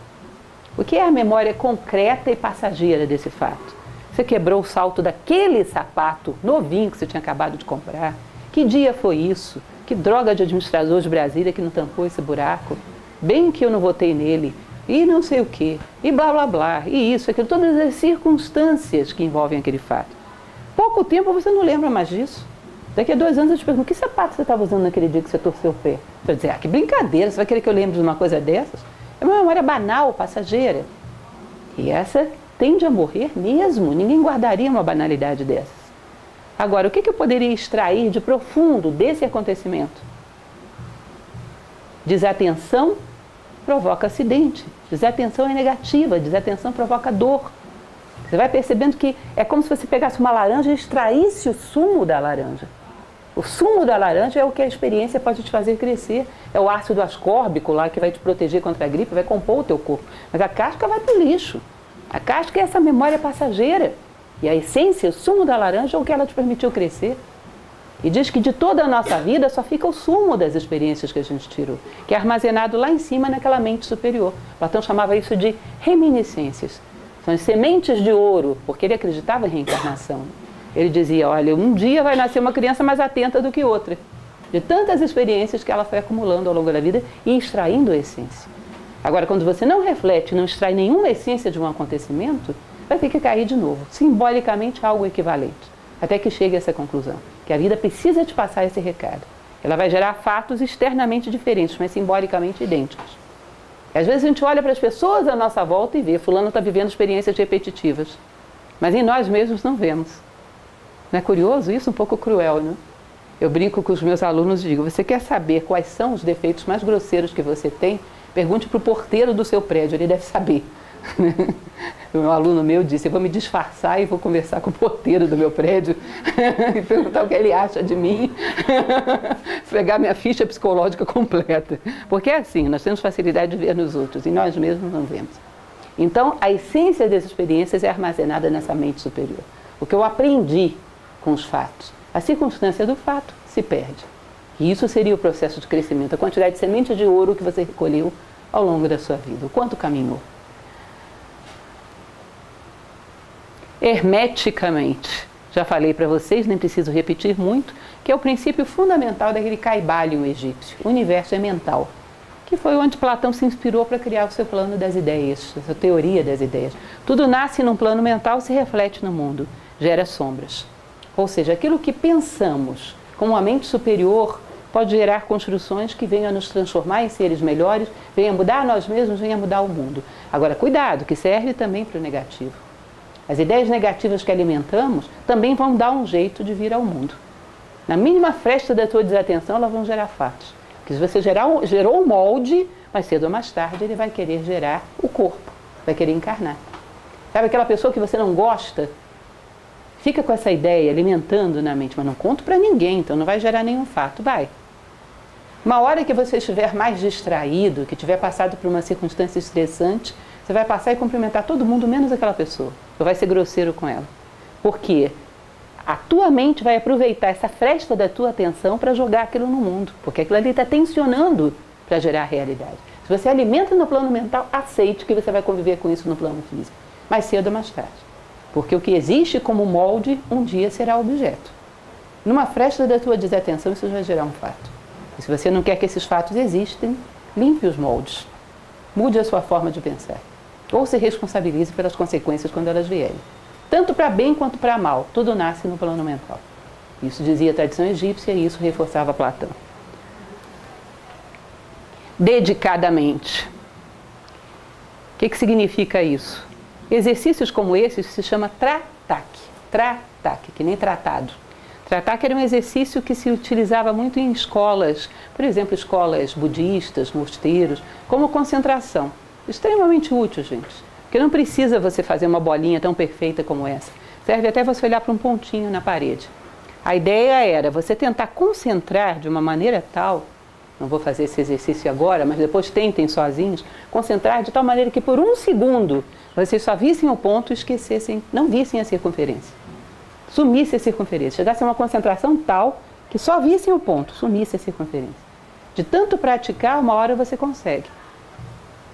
A: O que é a memória concreta e passageira desse fato? Você quebrou o salto daquele sapato novinho que você tinha acabado de comprar. Que dia foi isso? Que droga de administrador de Brasília que não tampou esse buraco? Bem que eu não votei nele. E não sei o quê. E blá, blá, blá. E isso, aquilo. Todas as circunstâncias que envolvem aquele fato. Pouco tempo você não lembra mais disso. Daqui a 2 anos eu te pergunto, que sapato você estava usando naquele dia que você torceu o pé? Você vai dizer, que brincadeira, você vai querer que eu lembre de uma coisa dessas? É uma memória banal, passageira. E essa tende a morrer mesmo. Ninguém guardaria uma banalidade dessas. Agora, o que eu poderia extrair de profundo desse acontecimento? Desatenção provoca acidente. Desatenção é negativa, desatenção provoca dor. Você vai percebendo que é como se você pegasse uma laranja e extraísse o sumo da laranja. O sumo da laranja é o que a experiência pode te fazer crescer. É o ácido ascórbico lá que vai te proteger contra a gripe, vai compor o teu corpo. Mas a casca vai para o lixo. A casca é essa memória passageira. E a essência, o sumo da laranja é o que ela te permitiu crescer. E diz que de toda a nossa vida só fica o sumo das experiências que a gente tirou, que é armazenado lá em cima naquela mente superior. Platão chamava isso de reminiscências. São as sementes de ouro, porque ele acreditava em reencarnação. Ele dizia, olha, um dia vai nascer uma criança mais atenta do que outra. De tantas experiências que ela foi acumulando ao longo da vida e extraindo a essência. Agora, quando você não reflete, não extrai nenhuma essência de um acontecimento, vai ter que cair de novo, simbolicamente algo equivalente, até que chegue a essa conclusão, que a vida precisa te passar esse recado. Ela vai gerar fatos externamente diferentes, mas simbolicamente idênticos. E às vezes a gente olha para as pessoas à nossa volta e vê, fulano está vivendo experiências repetitivas, mas em nós mesmos não vemos. Não é curioso isso? Um pouco cruel, né? Eu brinco com os meus alunos e digo, você quer saber quais são os defeitos mais grosseiros que você tem? Pergunte para o porteiro do seu prédio, ele deve saber. Um aluno meu disse, eu vou me disfarçar e vou conversar com o porteiro do meu prédio e perguntar o que ele acha de mim, pegar minha ficha psicológica completa. Porque é assim, nós temos facilidade de ver nos outros e nós mesmos não vemos. Então, a essência das experiências é armazenada nessa mente superior. O que eu aprendi com os fatos. A circunstância do fato se perde. E isso seria o processo de crescimento, a quantidade de sementes de ouro que você recolheu ao longo da sua vida, o quanto caminhou. Hermeticamente, já falei para vocês, nem preciso repetir muito, que é o princípio fundamental daquele Caibalion egípcio. O universo é mental, que foi onde Platão se inspirou para criar o seu plano das ideias, a sua teoria das ideias. Tudo nasce num plano mental, se reflete no mundo, gera sombras. Ou seja, aquilo que pensamos como uma mente superior pode gerar construções que venham a nos transformar em seres melhores, venham a mudar nós mesmos, venham a mudar o mundo. Agora, cuidado, que serve também para o negativo. As ideias negativas que alimentamos também vão dar um jeito de vir ao mundo. Na mínima fresta da tua desatenção, elas vão gerar fatos. Porque se você gerou um molde, mais cedo ou mais tarde ele vai querer gerar o corpo, vai querer encarnar. Sabe aquela pessoa que você não gosta? Fica com essa ideia alimentando na mente, mas não conto para ninguém, então não vai gerar nenhum fato. Vai. Uma hora que você estiver mais distraído, que tiver passado por uma circunstância estressante, você vai passar e cumprimentar todo mundo, menos aquela pessoa. Ou vai ser grosseiro com ela. Por quê? A tua mente vai aproveitar essa fresta da tua atenção para jogar aquilo no mundo. Porque aquilo ali está tensionando para gerar a realidade. Se você alimenta no plano mental, aceite que você vai conviver com isso no plano físico. Mais cedo ou mais tarde. Porque o que existe como molde, um dia será objeto. Numa fresta da tua desatenção, isso vai gerar um fato. E se você não quer que esses fatos existem, limpe os moldes. Mude a sua forma de pensar. Ou se responsabilize pelas consequências quando elas vierem. Tanto para bem quanto para mal, tudo nasce no plano mental. Isso dizia a tradição egípcia e isso reforçava Platão. Dedicadamente. O que significa isso? Exercícios como esses se chama Tra-Tak, que nem tratado. Tra-Tak era um exercício que se utilizava muito em escolas, por exemplo, escolas budistas, mosteiros, como concentração. Extremamente útil, gente. Porque não precisa você fazer uma bolinha tão perfeita como essa. Serve até você olhar para um pontinho na parede. A ideia era você tentar concentrar de uma maneira tal, não vou fazer esse exercício agora, mas depois tentem sozinhos, concentrar de tal maneira que por um segundo vocês só vissem o ponto e esquecessem, não vissem a circunferência. Sumisse a circunferência. Chegasse a uma concentração tal que só vissem o ponto, sumisse a circunferência. De tanto praticar, uma hora você consegue.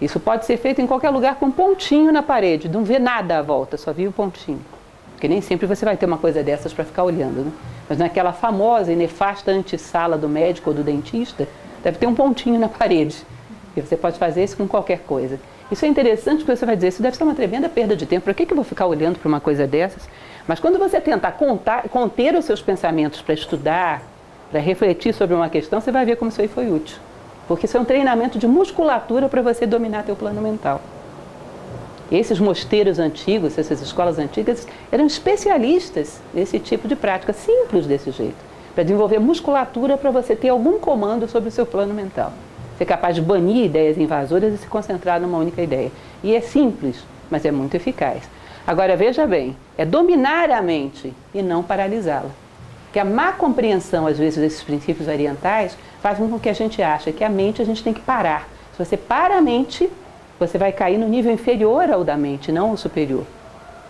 A: Isso pode ser feito em qualquer lugar com um pontinho na parede, não vê nada à volta, só vê o pontinho. Porque nem sempre você vai ter uma coisa dessas para ficar olhando, né? Mas naquela famosa e nefasta antessala do médico ou do dentista, deve ter um pontinho na parede. E você pode fazer isso com qualquer coisa. Isso é interessante porque você vai dizer, isso deve ser uma tremenda perda de tempo, para que eu vou ficar olhando para uma coisa dessas? Mas quando você tentar conter os seus pensamentos para estudar, para refletir sobre uma questão, você vai ver como isso aí foi útil. Porque isso é um treinamento de musculatura para você dominar teu plano mental. Esses mosteiros antigos, essas escolas antigas, eram especialistas nesse tipo de prática, simples desse jeito, para desenvolver musculatura para você ter algum comando sobre o seu plano mental. Ser capaz de banir ideias invasoras e se concentrar numa única ideia. E é simples, mas é muito eficaz. Agora, veja bem, é dominar a mente e não paralisá-la. Porque a má compreensão, às vezes, desses princípios orientais faz com que a gente ache que a mente a gente tem que parar. Se você para a mente, você vai cair no nível inferior ao da mente, não ao superior.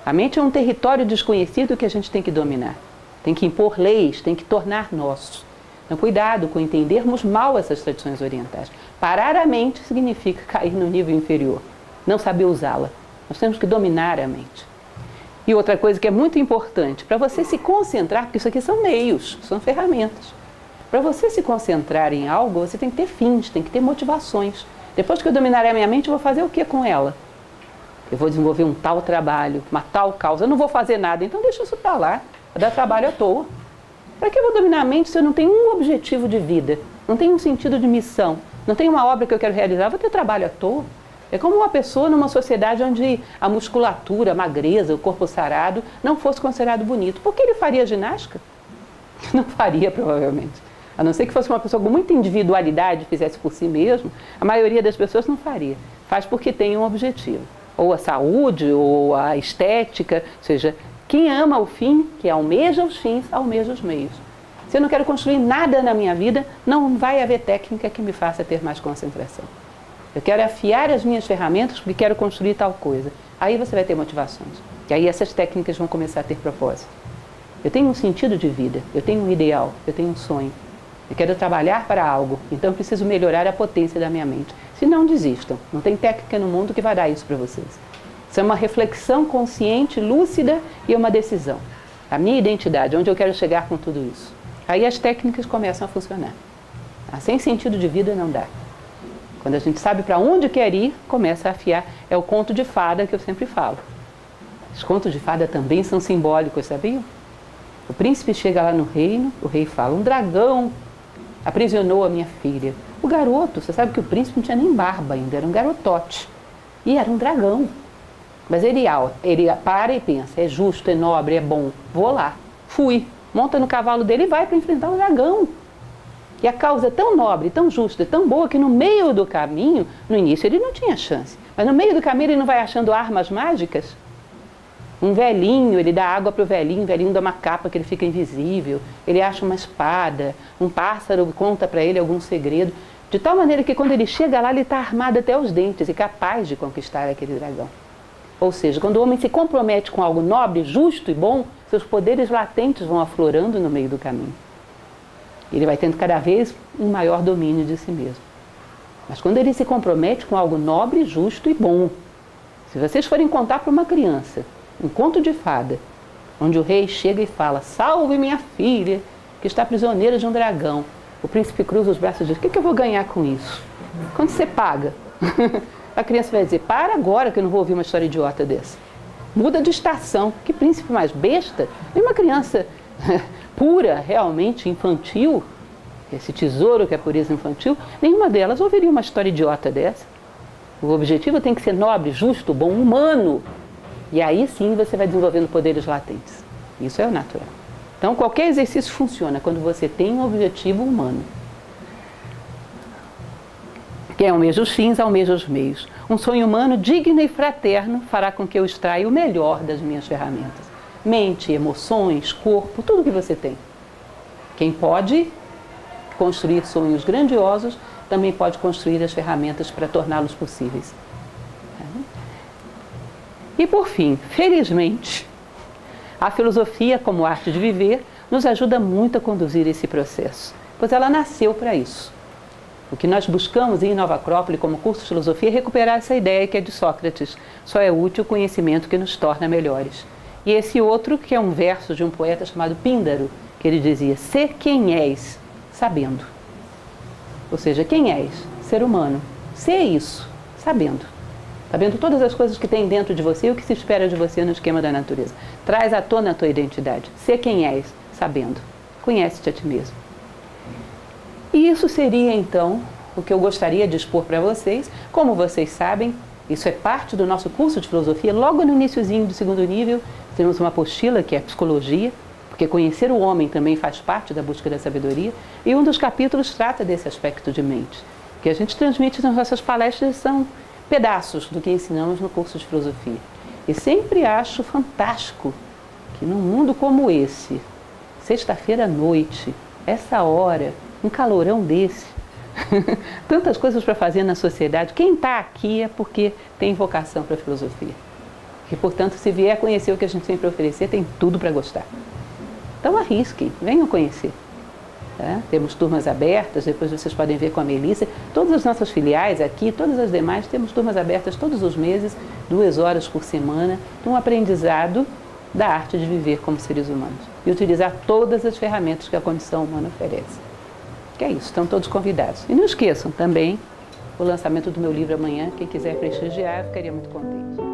A: A mente é um território desconhecido que a gente tem que dominar. Tem que impor leis, tem que tornar nosso. Então, cuidado com entendermos mal essas tradições orientais. Parar a mente significa cair no nível inferior, não saber usá-la, Nós temos que dominar a mente. E outra coisa que é muito importante, para você se concentrar, porque isso aqui são meios, são ferramentas. Para você se concentrar em algo, você tem que ter fins, tem que ter motivações. Depois que eu dominar a minha mente, eu vou fazer o que com ela? Eu vou desenvolver um tal trabalho, uma tal causa. Eu não vou fazer nada, então deixa isso para lá. Vai dar trabalho à toa. Para que eu vou dominar a mente se eu não tenho um objetivo de vida? Não tenho um sentido de missão? Não tenho uma obra que eu quero realizar? Vou ter trabalho à toa. É como uma pessoa numa sociedade onde a musculatura, a magreza, o corpo sarado não fosse considerado bonito. Por que ele faria ginástica? Não faria, provavelmente. A não ser que fosse uma pessoa com muita individualidade, fizesse por si mesmo, a maioria das pessoas não faria. Faz porque tem um objetivo. Ou a saúde, ou a estética, ou seja, quem ama o fim, que almeja os fins, almeja os meios. Se eu não quero construir nada na minha vida, não vai haver técnica que me faça ter mais concentração. Eu quero afiar as minhas ferramentas porque quero construir tal coisa. Aí você vai ter motivações. E aí essas técnicas vão começar a ter propósito. Eu tenho um sentido de vida, eu tenho um ideal, eu tenho um sonho. Eu quero trabalhar para algo, então eu preciso melhorar a potência da minha mente. Se não, desistam. Não tem técnica no mundo que vai dar isso para vocês. Isso é uma reflexão consciente, lúcida e uma decisão. A minha identidade, onde eu quero chegar com tudo isso. Aí as técnicas começam a funcionar. Sem sentido de vida não dá. Quando a gente sabe para onde quer ir, começa a afiar. É o conto de fada que eu sempre falo. Os contos de fada também são simbólicos, sabiam? O príncipe chega lá no reino, o rei fala, um dragão aprisionou a minha filha. O garoto, você sabe que o príncipe não tinha nem barba ainda, era um garotote. E era um dragão. Mas ele para e pensa, é justo, é nobre, é bom, vou lá. Fui, monta no cavalo dele e vai para enfrentar o dragão. E a causa é tão nobre, tão justa, tão boa, que no meio do caminho, no início ele não tinha chance, mas no meio do caminho ele não vai achando armas mágicas? Um velhinho, ele dá água para o velhinho dá uma capa que ele fica invisível, ele acha uma espada, um pássaro conta para ele algum segredo, de tal maneira que quando ele chega lá, ele está armado até os dentes e capaz de conquistar aquele dragão. Ou seja, quando o homem se compromete com algo nobre, justo e bom, seus poderes latentes vão aflorando no meio do caminho. Ele vai tendo cada vez um maior domínio de si mesmo. Mas quando ele se compromete com algo nobre, justo e bom, se vocês forem contar para uma criança um conto de fada, onde o rei chega e fala, salve minha filha, que está prisioneira de um dragão. O príncipe cruza os braços e diz, o que eu vou ganhar com isso? Quando você paga? A criança vai dizer, para agora que eu não vou ouvir uma história idiota dessa. Muda de estação. Que príncipe mais besta? E uma criança pura, realmente infantil, esse tesouro que é pureza infantil, nenhuma delas ouviria uma história idiota dessa. O objetivo tem que ser nobre, justo, bom, humano. E aí sim você vai desenvolvendo poderes latentes. Isso é o natural. Então qualquer exercício funciona quando você tem um objetivo humano. Quem almeja os fins, almeja os meios. Um sonho humano digno e fraterno fará com que eu extraia o melhor das minhas ferramentas. Mente, emoções, corpo, tudo que você tem. Quem pode construir sonhos grandiosos, também pode construir as ferramentas para torná-los possíveis. E por fim, felizmente, a filosofia, como arte de viver, nos ajuda muito a conduzir esse processo, pois ela nasceu para isso. O que nós buscamos em Nova Acrópole como curso de filosofia é recuperar essa ideia que é de Sócrates, só é útil o conhecimento que nos torna melhores. E esse outro, que é um verso de um poeta chamado Píndaro, que ele dizia, ser quem és, sabendo. Ou seja, quem és? Ser humano. Ser isso, sabendo. Sabendo todas as coisas que tem dentro de você e o que se espera de você no esquema da natureza. Traz à tona a tua identidade. Ser quem és, sabendo. Conhece-te a ti mesmo. E isso seria, então, o que eu gostaria de expor para vocês. Como vocês sabem, isso é parte do nosso curso de filosofia. Logo no iniciozinho do segundo nível, temos uma apostila que é psicologia, porque conhecer o homem também faz parte da busca da sabedoria. E um dos capítulos trata desse aspecto de mente. O que a gente transmite nas nossas palestras são pedaços do que ensinamos no curso de filosofia. E sempre acho fantástico que num mundo como esse, sexta-feira à noite, essa hora, um calorão desse, tantas coisas para fazer na sociedade, quem está aqui é porque tem vocação para a filosofia. E, portanto, se vier conhecer o que a gente sempre oferecer, tem tudo para gostar. Então arrisquem, venham conhecer. Tá? Temos turmas abertas, depois vocês podem ver com a Melissa. Todas as nossas filiais aqui, todas as demais, temos turmas abertas todos os meses, 2 horas por semana, um aprendizado da arte de viver como seres humanos e utilizar todas as ferramentas que a condição humana oferece. Que é isso, estão todos convidados. E não esqueçam também o lançamento do meu livro amanhã, quem quiser prestigiar, ficaria muito contente.